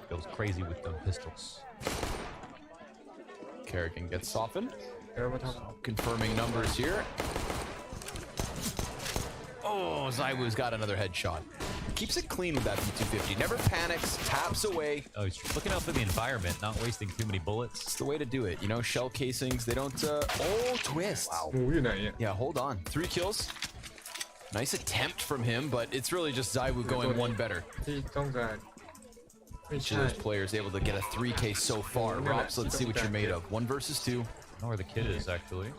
Goes crazy with them pistols. Kerrigan gets softened. Confirming numbers here. Oh, Zywoo's got another headshot. Keeps it clean with that P250. Never panics, taps away. Oh, he's looking out for the environment, not wasting too many bullets. It's the way to do it. You know, shell casings, they don't... Oh, twist. Wow. Yeah, hold on. 3 kills. Nice attempt from him, but it's really just Zywoo going one better. Each of those players able to get a 3K so far. Rops, let's see what you're made of. 1 versus 2. I don't know where the kid is, actually.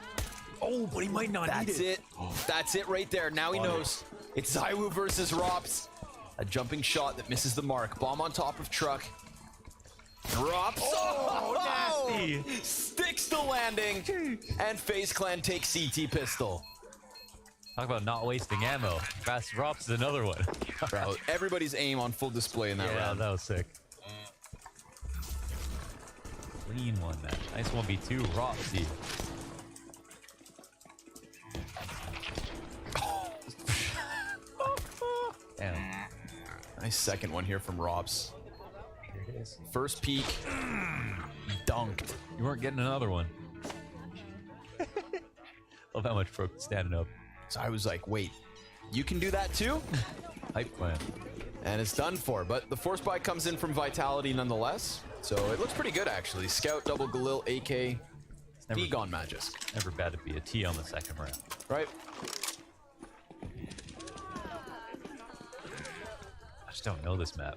Oh, but he might not need it. That's it. That's it right there. Now he knows. It's Zywoo versus Rops. A jumping shot that misses the mark. Bomb on top of truck. Drops. Oh, nasty. Sticks the landing. And FaZe Clan takes CT pistol. Talk about not wasting ammo. Fast Drops is another one. Bro, everybody's aim on full display in that round. Yeah, that was sick. Clean one, that. Nice 1v2. Ropsy. Damn. Nice second one here from Rops. First peek. Dunked. You weren't getting another one. Love how much Pro standing up. So I was like, wait, you can do that too? Hype Clan. And it's done for, but the force buy comes in from Vitality nonetheless. So it looks pretty good actually. Scout, double Galil, AK, Degon Magisk. Never bad to be a T on the second round. Right? I just don't know this map.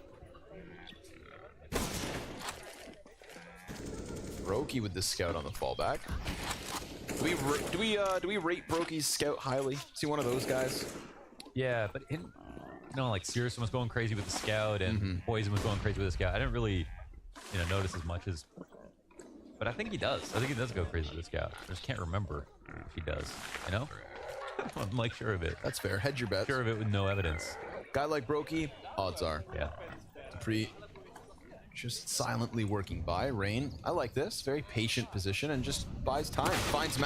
Brokey with the scout on the fallback. Do we rate Brokey's scout highly? Is he one of those guys? Yeah, but in, you know, like Searson was going crazy with the scout, and Poison was going crazy with the scout. I didn't really, you know, notice as much as, but I think he does. I think he does go crazy with the scout. I just can't remember if he does. You know, I'm like sure of it. That's fair. Hedge your bets. Sure of it with no evidence. Guy like Brokey, odds are. Yeah. Dupree just silently working by. Rain, I like this. Very patient position and just buys time. Finds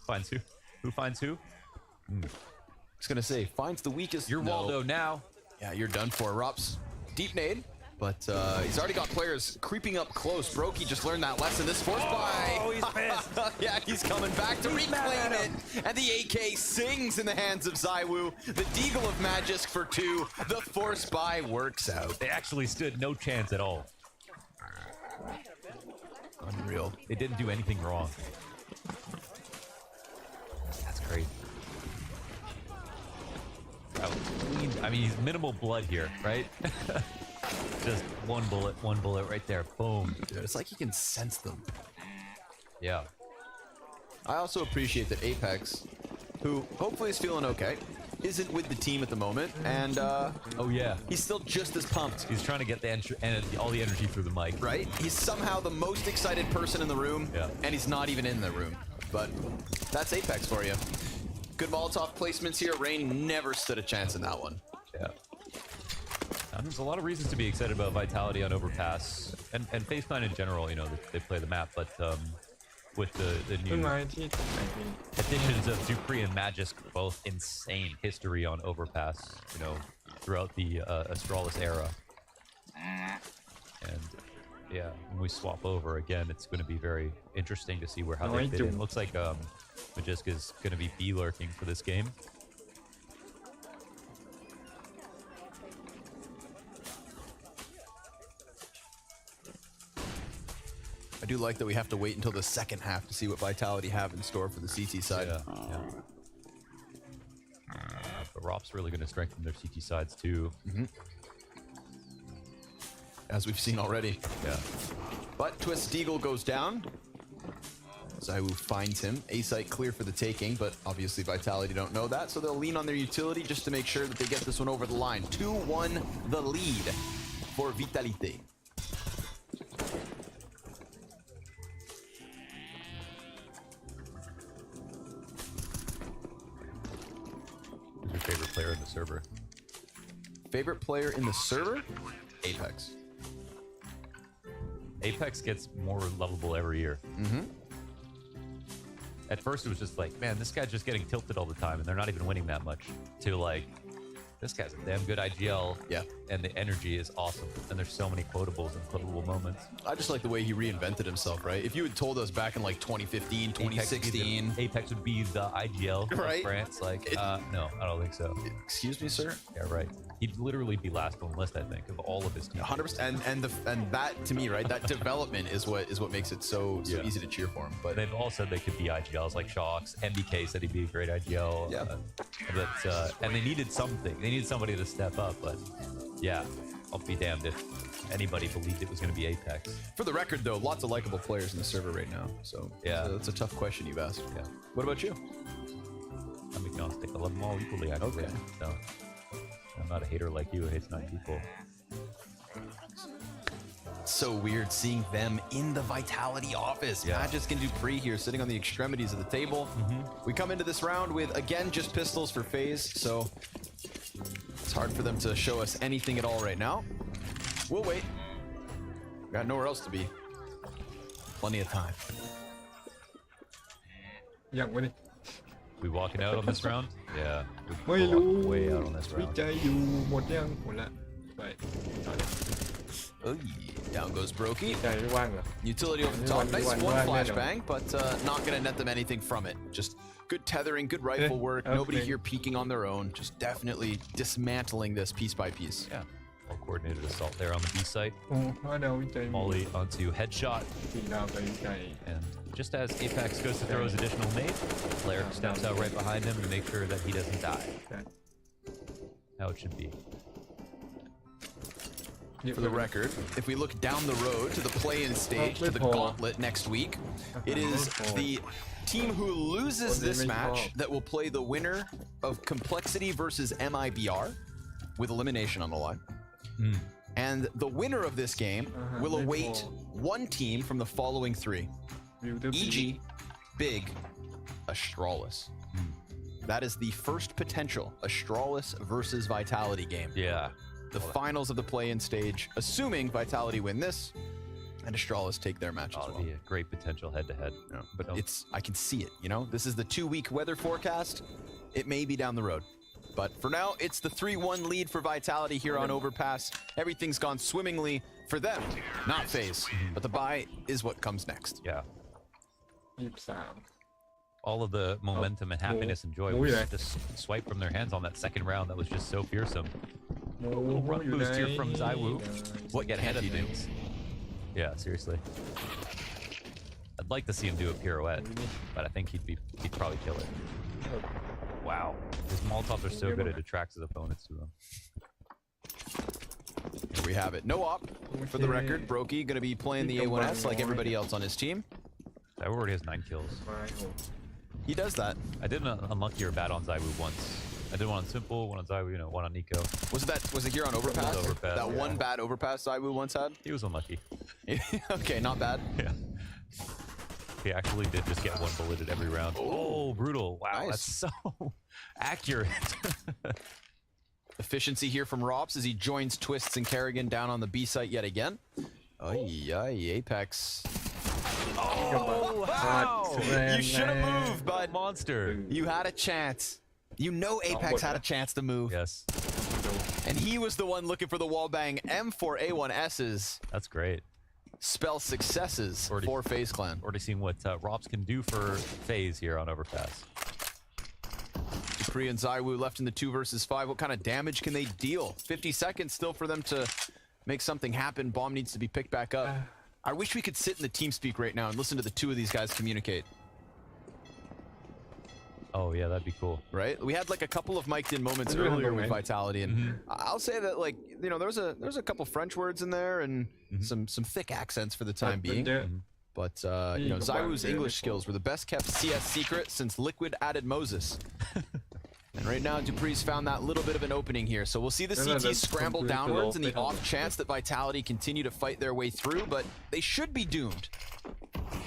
Finds who? Who finds who? I was gonna say, finds the weakest. You're Waldo now. Yeah, you're done for. Rops, deep nade, but he's already got players creeping up close. Brokey just learned that lesson. This force buy. Oh, he's pissed. Yeah, he's coming back to reclaim it. And the AK sings in the hands of Zywoo. The Deagle of Magisk for 2. The force buy works out. They actually stood no chance at all. Unreal. They didn't do anything wrong. That's crazy. I mean, he's minimal blood here, right? Just one bullet right there. Boom. Dude, it's like he can sense them. Yeah. I also appreciate that Apex, who hopefully is feeling okay, isn't with the team at the moment, and oh yeah, he's still just as pumped. He's trying to get all the energy through the mic. Right? He's somehow the most excited person in the room, yeah. And he's not even in the room. But that's Apex for you. Good Molotov placements here. Rain never stood a chance in that one. Yeah. There's a lot of reasons to be excited about Vitality on Overpass and FaZe Clan in general. You know, they play the map, but with the new additions of Dupree and Magisk, both insane history on Overpass, you know, throughout the Astralis era. And yeah, when we swap over again, it's going to be very interesting to see how they fit in. Looks like Magisk is going to be B-lurking for this game. I do like that we have to wait until the second half to see what Vitality have in store for the CT side. Yeah. But Rop's really going to strengthen their CT sides too. As we've seen already. Yeah. But Twist Deagle goes down. Zaiwu finds him. A-site clear for the taking, but obviously Vitality don't know that, so they'll lean on their utility just to make sure that they get this one over the line. 2-1 the lead for Vitality. Who's your favorite player in the server? Favorite player in the server? Apex. Apex gets more lovable every year. At first it was just like, man, this guy's just getting tilted all the time and they're not even winning that much, to like, this guy's a damn good IGL. Yeah. And the energy is awesome. And there's so many quotables and quotable moments. I just like the way he reinvented himself, right? If you had told us back in like 2015, 2016... Apex would be the IGL right? of France. Like, no, I don't think so. Excuse me, sir? Yeah, right. He'd literally be last on the list, I think, of all of his teams. 100%. And that, to me, right, that development is what makes it so easy to cheer for him. But they've all said they could be IGLs, like Shocks. MBK said he'd be a great IGL. Yeah. And they needed something. They needed somebody to step up. But yeah, I'll be damned if anybody believed it was going to be Apex. For the record, though, lots of likable players in the server right now. So yeah, that's a tough question you've asked. Yeah. What about you? I'm agnostic. I love them all equally, actually. Okay. So I'm not a hater like you who hates 9 people. So weird seeing them in the Vitality office. Yeah. Magisk and Dupree here sitting on the extremities of the table. We come into this round with, again, just pistols for FaZe, so it's hard for them to show us anything at all right now. We'll wait. Got nowhere else to be. Plenty of time. Yeah, winning. We walking out on this round? Yeah. Way out on this round. Right. Oh, down goes Brokey. ใจไม่ว่างเหรอ Utility over the top. Nice one One, flashbang, but not going to net them anything from it. Just good tethering, good rifle work. Nobody here peeking on their own. Just definitely dismantling this piece by piece. Yeah. Well coordinated assault there on the B site. โอ้เพราะดาววิจัย Molly onto headshot. 4 ดาวไปวิจัย And just as Apex goes to throw his additional nade, player steps out right behind him to make sure that he doesn't die. How it should be. For the record, if we look down the road to the play-in stage, to the gauntlet next week, it is the team who loses this match that will play the winner of Complexity versus MIBR, with elimination on the line. And the winner of this game will await one team from the following 3. EG, Big, Astralis. That is the first potential Astralis versus Vitality game. Yeah. The finals of the play-in stage, assuming Vitality win this, and Astralis take their match as well. Be a great potential head-to-head. But I can see it, you know? This is the 2-week weather forecast. It may be down the road. But for now, it's the 3-1 lead for Vitality here on Overpass. Everything's gone swimmingly for them, not FaZe. But the bye is what comes next. Yeah. 23 All of the momentum and happiness and joy was just swiped from their hands on that second round. That was just so fearsome. A little run boost here from Zaiwu. What get ahead of things? Yeah, seriously. like to see him do a pirouette, but I think he'd probably kill it. Wow, his Molotovs are so good it attracts his opponents to him. Here we have it. No op for the record. Brokey going to be playing the A1S like everybody else on his team. That already has 9 kills. He does that. I did an unlucky or bad on Zywoo once. I did one on Simple, one on Zywoo, one on Nico. Was it here on Overpass? Overpass, that one bad Overpass Zywoo once had? He was unlucky. Okay, not bad. Yeah. He actually did just get one bulleted every round. Oh, brutal. Wow, nice. That's so accurate. Efficiency here from Rops as he joins Twists and Kerrigan down on the B site yet again. Apex. Oh, wow! You should have moved, bud. Monster. You had a chance. You know Apex had a chance to move. Yes. And he was the one looking for the wallbang M4 A1S's. That's great. Spell successes for FaZe Clan. Already seen what Rops can do for FaZe here on Overpass. Dupree and Zywoo left in the 2 versus 5. What kind of damage can they deal? 50 seconds still for them to make something happen. Bomb needs to be picked back up. I wish we could sit in the TeamSpeak right now and listen to the 2 of these guys communicate. Oh yeah, that'd be cool. Right? We had like a couple of mic'd in moments earlier with Vitality, and I'll say that, like, you know, there's a couple French words in there and some thick accents for the time being. But you know, Zywoo's English skills were the best kept CS secret since Liquid added Moses. And right now, Dupree's found that little bit of an opening here. So we'll see the CT scramble downwards in the off chance that Vitality continue to fight their way through, but they should be doomed.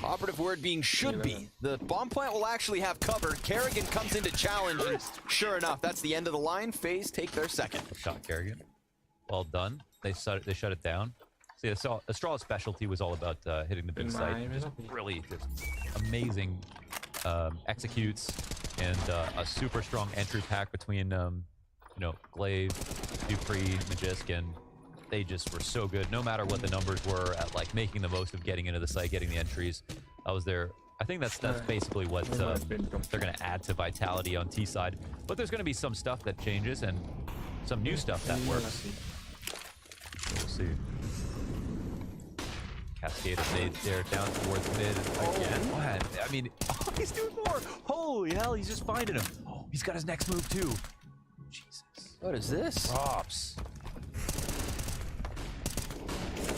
Operative word being should be. The bomb plant will actually have cover. Kerrigan comes into challenge, and sure enough, that's the end of the line. FaZe take their second. Shot Kerrigan. Well done. They shut it down. See, Astral's specialty was all about hitting the big site. Just really amazing executes and a super strong entry pack between you know, Glaive, Dupree, Magisk, and they just were so good. No matter what the numbers were at, like, making the most of getting into the site, getting the entries. I was there. I think that's basically what they're going to add to Vitality on T side. But there's going to be some stuff that changes and some new stuff that works. We'll see. Cascade of nades there down towards mid again. What? I mean, oh, he's doing more. Holy hell, he's just finding him. Oh, he's got his next move too. Jesus. What is this? Rops.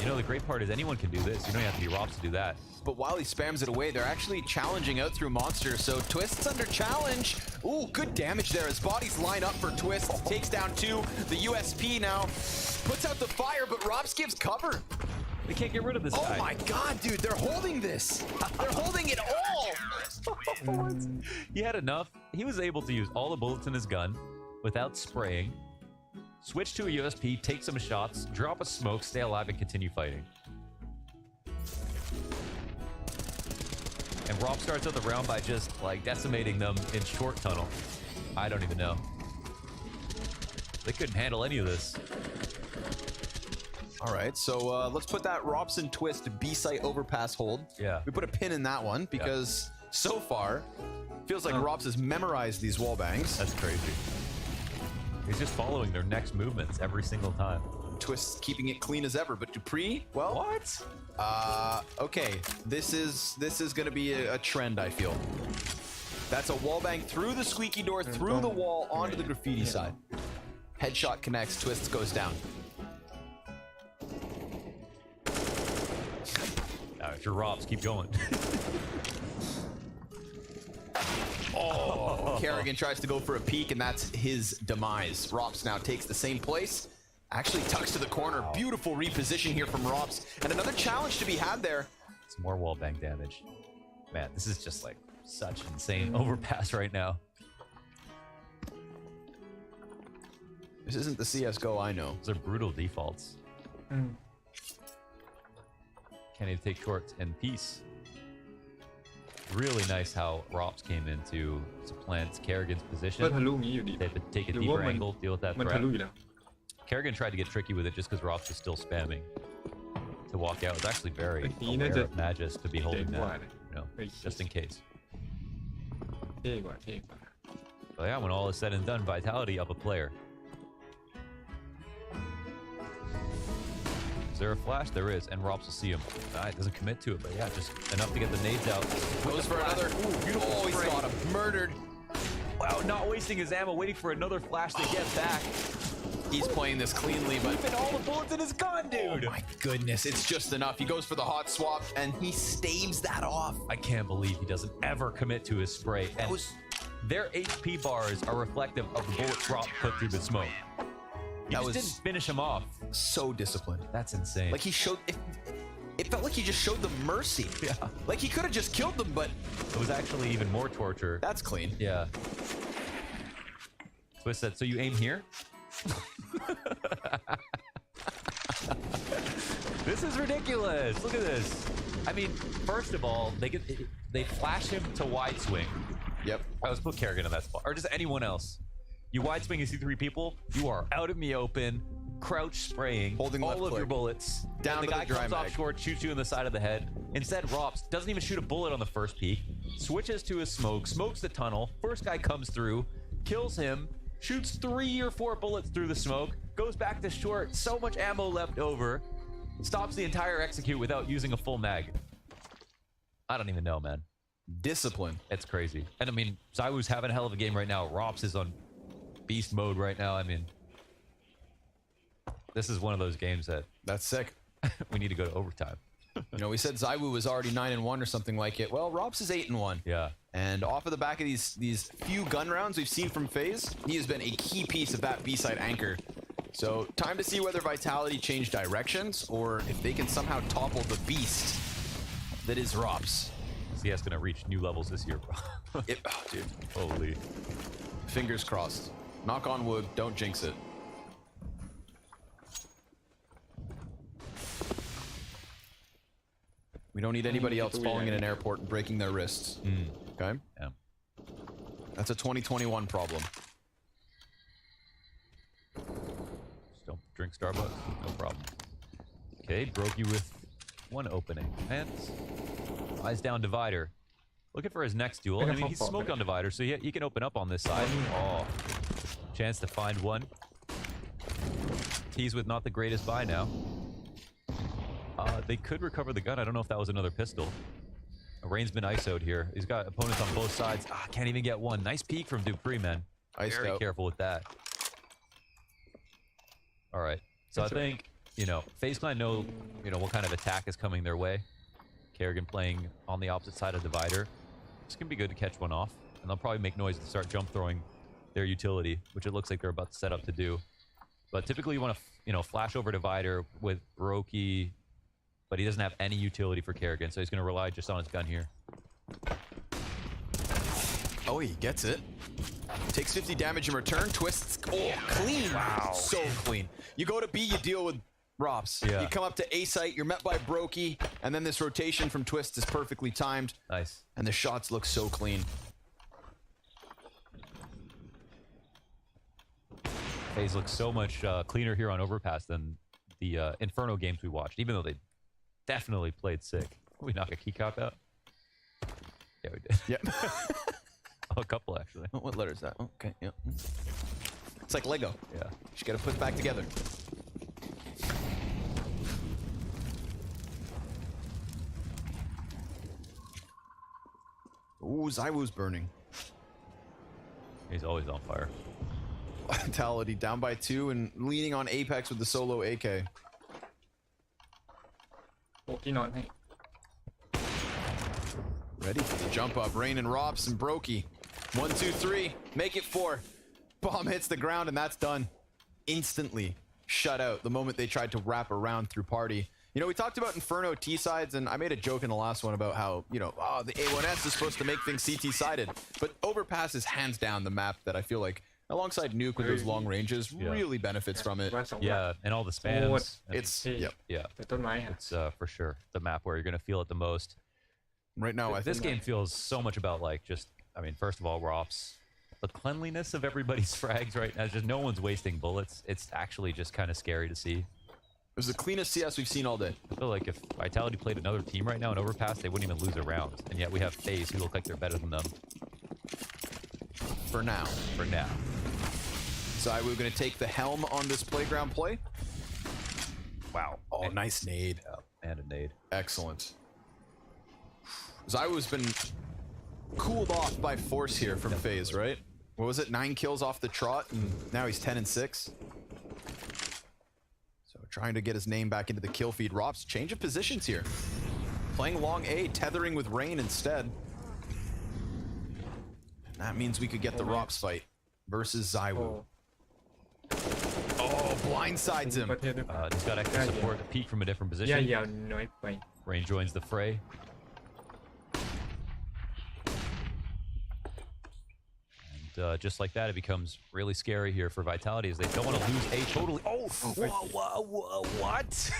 You know, the great part is anyone can do this. You don't have to be Rops to do that. But while he spams it away, they're actually challenging out through Monster. So Twist's under challenge. Ooh, good damage there as bodies line up for Twist. Takes down 2. The USP now puts out the fire, but Rops gives cover. They can't get rid of this guy. Oh my god, dude, they're holding this. They're holding it all. He had enough. He was able to use all the bullets in his gun without spraying. Switch to a USP, take some shots, drop a smoke, stay alive, and continue fighting. And Rob starts out the round by just, like, decimating them in short tunnel. I don't even know. They couldn't handle any of this. All right, so let's put that Robson Twist B-site overpass hold. Yeah. We put a pin in that one because so far, feels like Robs has memorized these wall bangs. That's crazy. He's just following their next movements every single time. Twist keeping it clean as ever, but Dupree, well, what? Okay, this is gonna be a trend, I feel. That's a wall bang through the squeaky door, through the wall, onto the graffiti side. Headshot connects, Twist goes down. Now, if you're Robs, keep going. Oh, Kerrigan tries to go for a peek, and that's his demise. Rops now takes the same place. Actually tucks to the corner. Beautiful reposition here from Rops. And another challenge to be had there. It's more wall bang damage. Man, this is just like such insane overpass right now. This isn't the CSGO I know. Those are brutal defaults. Can't even take shorts in peace. Really nice how Rops came in to supplant Kerrigan's position. They could take a deeper angle, deal with that threat. Kerrigan tried to get tricky with it just because Rops was still spamming to walk out. It was actually very aware of Magis to be holding that, you know, just in case. But yeah, when all is said and done, Vitality up a player. Is there a flash? There is, and Robs will see him. Doesn't commit to it, but yeah, just enough to get the nades out. Goes for another. Ooh, beautiful. Oh, he's got him. Murdered. Wow, not wasting his ammo, waiting for another flash to get back. He's playing this cleanly, but keeping all the bullets in his gun, dude. Oh my goodness, it's just enough. He goes for the hot swap, and he staves that off. I can't believe he doesn't ever commit to his spray. And their HP bars are reflective of the bullets Rob put through the smoke. That didn't finish him off. So disciplined. That's insane. Like he showed. It felt like he just showed them mercy. Yeah. Like he could have just killed them, but it was actually even more torture. That's clean. Yeah. Twist said, so you aim here? This is ridiculous. Look at this. I mean, first of all, they flash him to wide swing. Yep. Let's put Kerrigan in that spot, or just anyone else. You wide swing and see 3 people, you are out in the open, crouch spraying, holding all of your bullets. Down and the guy comes off short, shoots you in the side of the head. Instead, Rops doesn't even shoot a bullet on the first peek, switches to his smoke, smokes the tunnel. First guy comes through, kills him, shoots 3 or 4 bullets through the smoke, goes back to short, so much ammo left over, stops the entire execute without using a full mag. I don't even know, man. Discipline. It's crazy. And I mean, Zywoo's having a hell of a game right now. Rops is on beast mode right now. I mean, this is one of those games that's sick. We need to go to overtime. You know, we said Zywoo was already 9-1 or something like it. Well, Robs is 8-1. Yeah. And off of the back of these few gun rounds we've seen from FaZe, he has been a key piece of that B-side anchor. So time to see whether Vitality change directions or if they can somehow topple the beast that is Robs. CS gonna reach new levels this year, bro. Oh, dude. Holy. Fingers crossed. Knock on wood, don't jinx it. We don't need anybody else falling in an airport and breaking their wrists. Okay? Yeah. That's a 2021 problem. Just don't drink Starbucks, no problem. Okay, Brokey with 1 opening. And eyes down Divider. Looking for his next duel. I mean, he's smoked on Divider, so he can open up on this side. Oh, chance to find one. Tease with not the greatest buy now. They could recover the gun. I don't know if that was another pistol. Rain's been ISO'd here. He's got opponents on both sides. Can't even get one. Nice peek from Dupree, man. Very careful with that. All right. So I think, you know, FaZe Clan know, you know, what kind of attack is coming their way. Kerrigan playing on the opposite side of Divider. It's going to be good to catch one off. And they'll probably make noise to start jump throwing their utility, which it looks like they're about to set up to do. But typically you want to, you know, flash over Divider with Brokey, but he doesn't have any utility for Kerrigan, so he's going to rely just on his gun here. Oh, he gets it. Takes 50 damage in return. Twists. Oh, clean. Wow. So clean. You go to B, you deal with Rops. Yeah. You come up to A site, you're met by Brokey, and then this rotation from Twist is perfectly timed. Nice. And the shots look so clean. FaZe looks so much cleaner here on Overpass than the Inferno games we watched, even though they definitely played sick. We knock a key cop out? Yeah, we did. Yep. Oh, a couple, actually. Oh, what letter is that? Oh, okay, yeah. It's like Lego. Yeah. Just gotta put it back together. Ooh, Zywoo's burning. He's always on fire. Vitality down by 2 and leaning on Apex with the solo AK. Ready for the jump up. Rain and Rops and Brokey. 1, 2, 3. Make it 4. Bomb hits the ground and that's done. Instantly shut out the moment they tried to wrap around through party. You know, we talked about Inferno T-sides, and I made a joke in the last one about how, you know, the A1S is supposed to make things CT-sided. But Overpass is hands down the map that I feel like, alongside Nuke with those long ranges, really benefits from it. Yeah, and all the spams. It's, yeah. It's for sure the map where you're going to feel it the most. Right now, I think this game feels so much about, like, just, I mean, first of all, Rops. The cleanliness of everybody's frags right now, just no one's wasting bullets. It's actually just kind of scary to see. It was the cleanest CS we've seen all day. I feel like if Vitality played another team right now in Overpass, they wouldn't even lose a round. And yet we have FaZe who look like they're better than them. For now. For now. So we're going to take the helm on this playground play. Wow. Oh, nice nade. And a nade. Excellent. Zywoo's been cooled off by force here from FaZe, right? What was it? 9 kills off the trot, and now he's 10 and 6. So trying to get his name back into the kill feed. Rops, change of positions here. Playing long A, tethering with Rain instead. That means we could get the Rops fight versus Zywoo. Oh, blindsides him. He's got extra support to peek from a different position. Rain joins the fray. And just like that, it becomes really scary here for Vitality as they don't want to lose A totally. Oh, what?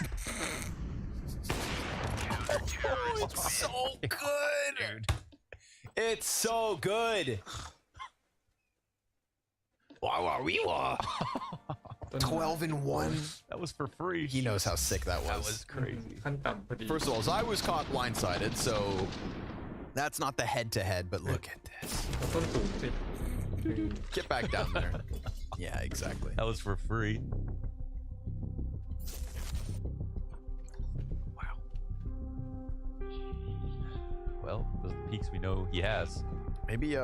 Oh, it's so good. Dude. It's so good. 12 and 1. That was for free. He knows how sick that was. That was crazy. First of all, I was caught blindsided, so that's not the head-to-head, but look at this. Get back down there. Yeah, exactly. That was for free. Wow. Well, those are the peaks we know he has. Maybe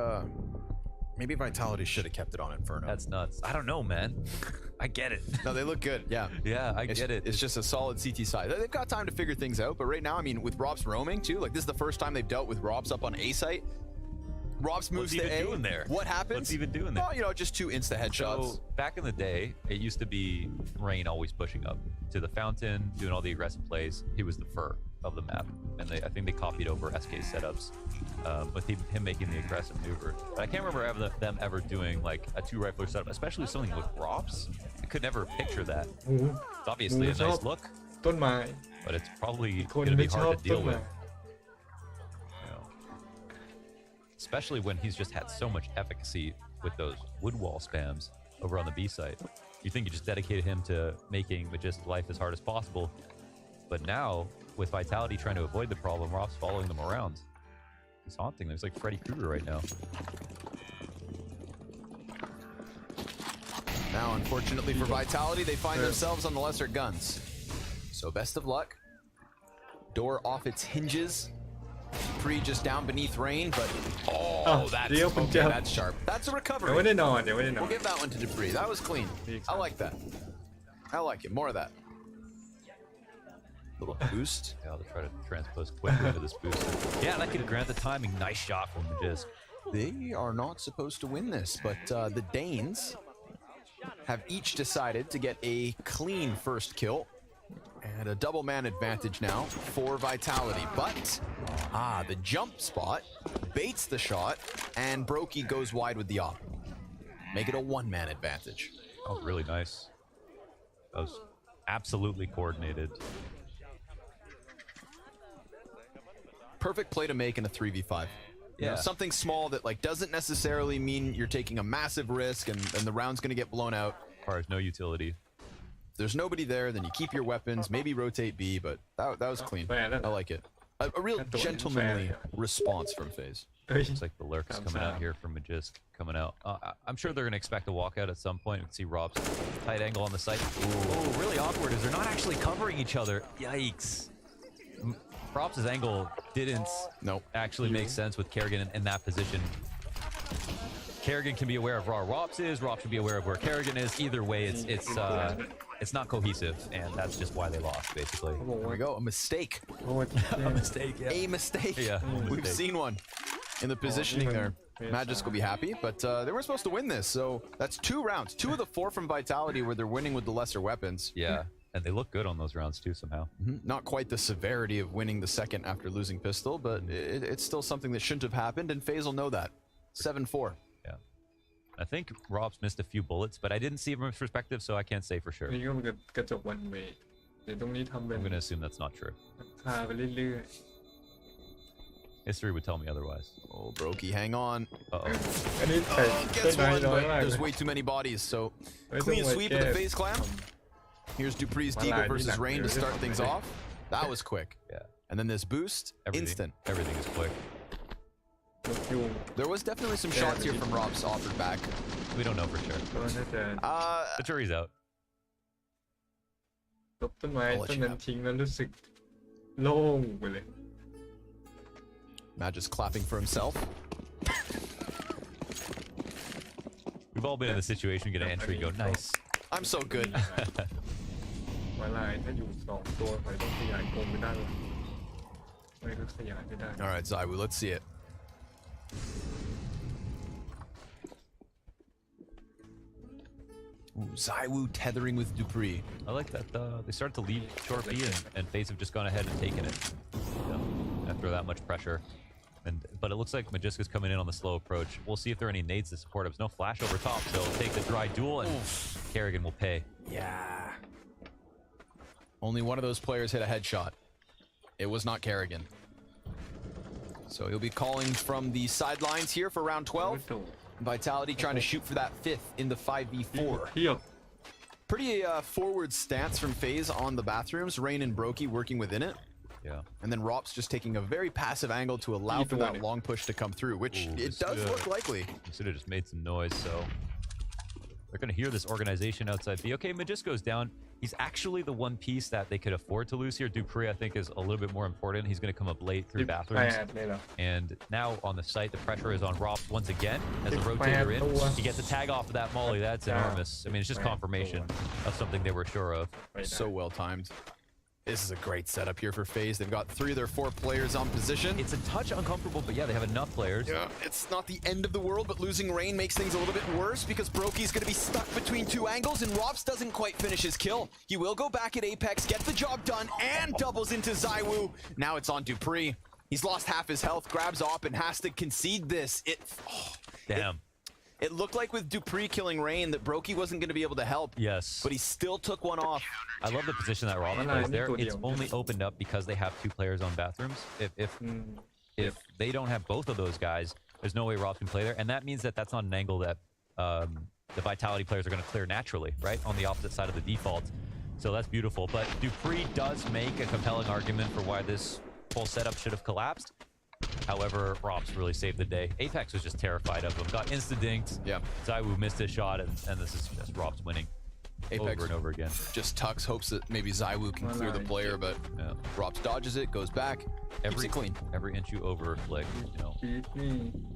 Vitality should have kept it on Inferno. That's nuts. I don't know, man. I get it. No, they look good. Yeah. Yeah, I get it. It's just a solid CT side. They've got time to figure things out, but right now, I mean, with Rops roaming too, like this is the first time they've dealt with Rops up on A site. Rops moves to A. Doing there? What happens? What's even doing there? Well, you know, just 2 insta headshots. So back in the day, it used to be Rain always pushing up to the fountain, doing all the aggressive plays. He was the fur of the map, and I think they copied over SK's setups with him making the aggressive maneuver. But I can't remember them ever doing like a 2-rifler setup, especially with something with Rops. I could never picture that. It's obviously a nice look, but it's probably going to be hard to deal with. Especially when he's just had so much efficacy with those wood wall spams over on the B site. You think you just dedicated him to making just life as hard as possible, but now with Vitality trying to avoid the problem, Rops following them around. He's haunting them. He's like Freddy Krueger right now. Now, unfortunately for Vitality, they find themselves on the lesser guns. So best of luck. Door off its hinges. Pre just down beneath Rain, but that's sharp. That's a recovery. We'll give that one to Debris. That was clean. I like that. I like it. More of that. Little boost. Yeah, I'll try to transpose quickly into this boost. Yeah, that could grant the timing. Nice shot from Majist. They are not supposed to win this, but the Danes have each decided to get a clean first kill. And a double man advantage now for Vitality. But, the jump spot baits the shot, and Brokey goes wide with the op. Make it a 1-man advantage. That was really nice. That was absolutely coordinated. Perfect play to make in a 3v5. You know, something small that like doesn't necessarily mean you're taking a massive risk and the round's going to get blown out. Requires no utility. If there's nobody there, then you keep your weapons, maybe rotate B, but that was clean. I like it. A real gentlemanly response from FaZe. Looks like the lurk is coming out here from Majist coming out. I'm sure they're going to expect a walkout at some point. We can see Rob's tight angle on the site. Oh, really awkward is they're not actually covering each other. Yikes. Props' angle didn't actually make sense with Kerrigan in that position. Kerrigan can be aware of where Rops is. Rops should be aware of where Kerrigan is. Either way, it's not cohesive, and that's just why they lost, basically. There we go. A mistake. A mistake, yeah. A mistake. Yeah, we've seen one in the positioning there. Magisk will be happy, but they were supposed to win this, so that's 2 rounds. 2 of the 4 from Vitality where they're winning with the lesser weapons. Yeah. And they look good on those rounds too somehow. Not quite the severity of winning the second after losing pistol, but it's still something that shouldn't have happened, and FaZe will know that. 7-4. Yeah. I think Rob's missed a few bullets, but I didn't see from his perspective, so I can't say for sure. I'm going to assume that's not true. History would tell me otherwise. Oh, Brokey, hang on. Uh-oh. Gets one, but there's way too many bodies, so clean sweep of the FaZe clan. Here's Dupree's Deagle versus Rain to start things off. That was quick. Yeah. And then this boost, instant. Everything is quick. There was definitely some shots here from Rob's offered back. We don't know for sure. The jury's out. บต้นไม้ I'll let ต้น you นั้น have it. ทิ้งแล้วรู้สึกโล่งไปเลย Matt just clapping for himself. We've all been in the situation, get an entry, go nice. I'm so good. มาลายถ้าอยู่2ตัวไปต้องขยายกรงไปด้านหลังไม่ก็ขยายไม่ได้ All right, Zaiwu, let's see it. Ooh, Zaiwu tethering with Dupree. I like that they started to lead short B and FaZe have just gone ahead and taken it. After that much pressure. But it looks like Magiska's coming in on the slow approach. We'll see if there are any nades to support him. There's no flash over top, so he'll take the dry duel and Kerrigan will pay. Yeah. Only one of those players hit a headshot. It was not Kerrigan. So he'll be calling from the sidelines here for round 12. Vitality trying to shoot for that 5th in the 5v4. Pretty forward stance from FaZe on the bathrooms. Rain and Brokey working within it. Yeah. And then Rops just taking a very passive angle to allow for that long push to come through, which it does look likely. Should have just made some noise, so they're going to hear this organization outside B. Okay, Magisko's down. He's actually the one piece that they could afford to lose here. Dupree, I think, is a little bit more important. He's going to come up late through bathrooms. And now on the site, the pressure is on Rops once again as the rotator in. He gets a tag off of that molly. That's enormous. I mean, it's just confirmation of something they were sure of. So well timed. This is a great setup here for FaZe. They've got 3 of their 4 players on position. It's a touch uncomfortable, but yeah, they have enough players. Yeah, it's not the end of the world, but losing Rain makes things a little bit worse because Brokey's going to be stuck between 2 angles, and Rops doesn't quite finish his kill. He will go back at Apex, get the job done, and doubles into Zaiwu. Now it's on Dupree. He's lost half his health, grabs op, and has to concede this. Damn. It looked like with Dupree killing Rain that Brokey wasn't going to be able to help. Yes. But he still took one off. I love the position that Rob plays there. It's only opened up because they have 2 players on bathrooms. If they don't have both of those guys, there's no way Rob can play there. And that means that that's not an angle that the Vitality players are going to clear naturally, right? On the opposite side of the default. So that's beautiful. But Dupree does make a compelling argument for why this whole setup should have collapsed. However, Robs really saved the day. Apex was just terrified of him. Got insta-dinked. Yeah. Zaiwu missed his shot, and this is just Robs winning. Apex over and over again. Just tucks, hopes that maybe Zaiwu can clear the player, but Robs dodges it, goes back, keeps it clean. Every inch you overflick, you know,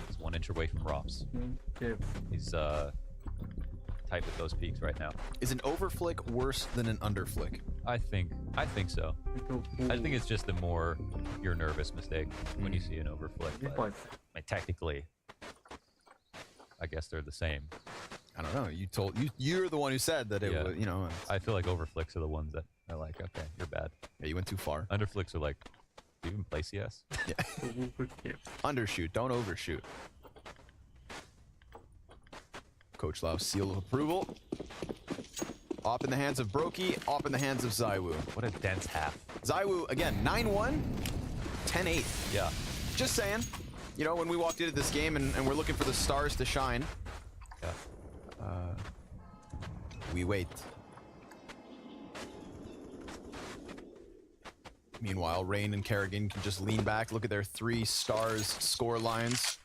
is 1 inch away from Robs. He's tight with those peaks right now. Is an overflick worse than an underflick? I think so. I think it's just the more you're nervous mistake when you see an overflick. But, technically, I guess they're the same. I don't know. You're the one who said that it was, you know. I feel like overflicks are the ones that are like, okay, you're bad. Yeah, you went too far. Underflicks are like, do you even play CS? Yeah. Undershoot, don't overshoot. Coach Lau, seal of approval. Op in the hands of Brokey, op in the hands of Zaiwu. What a dense half. Zaiwu, again, 9-1, 10-8. Yeah. Just saying. You know, when we walked into this game and we're looking for the stars to shine. Yeah. We wait. Meanwhile, Rain and Kerrigan can just lean back, look at their 3 stars score lines.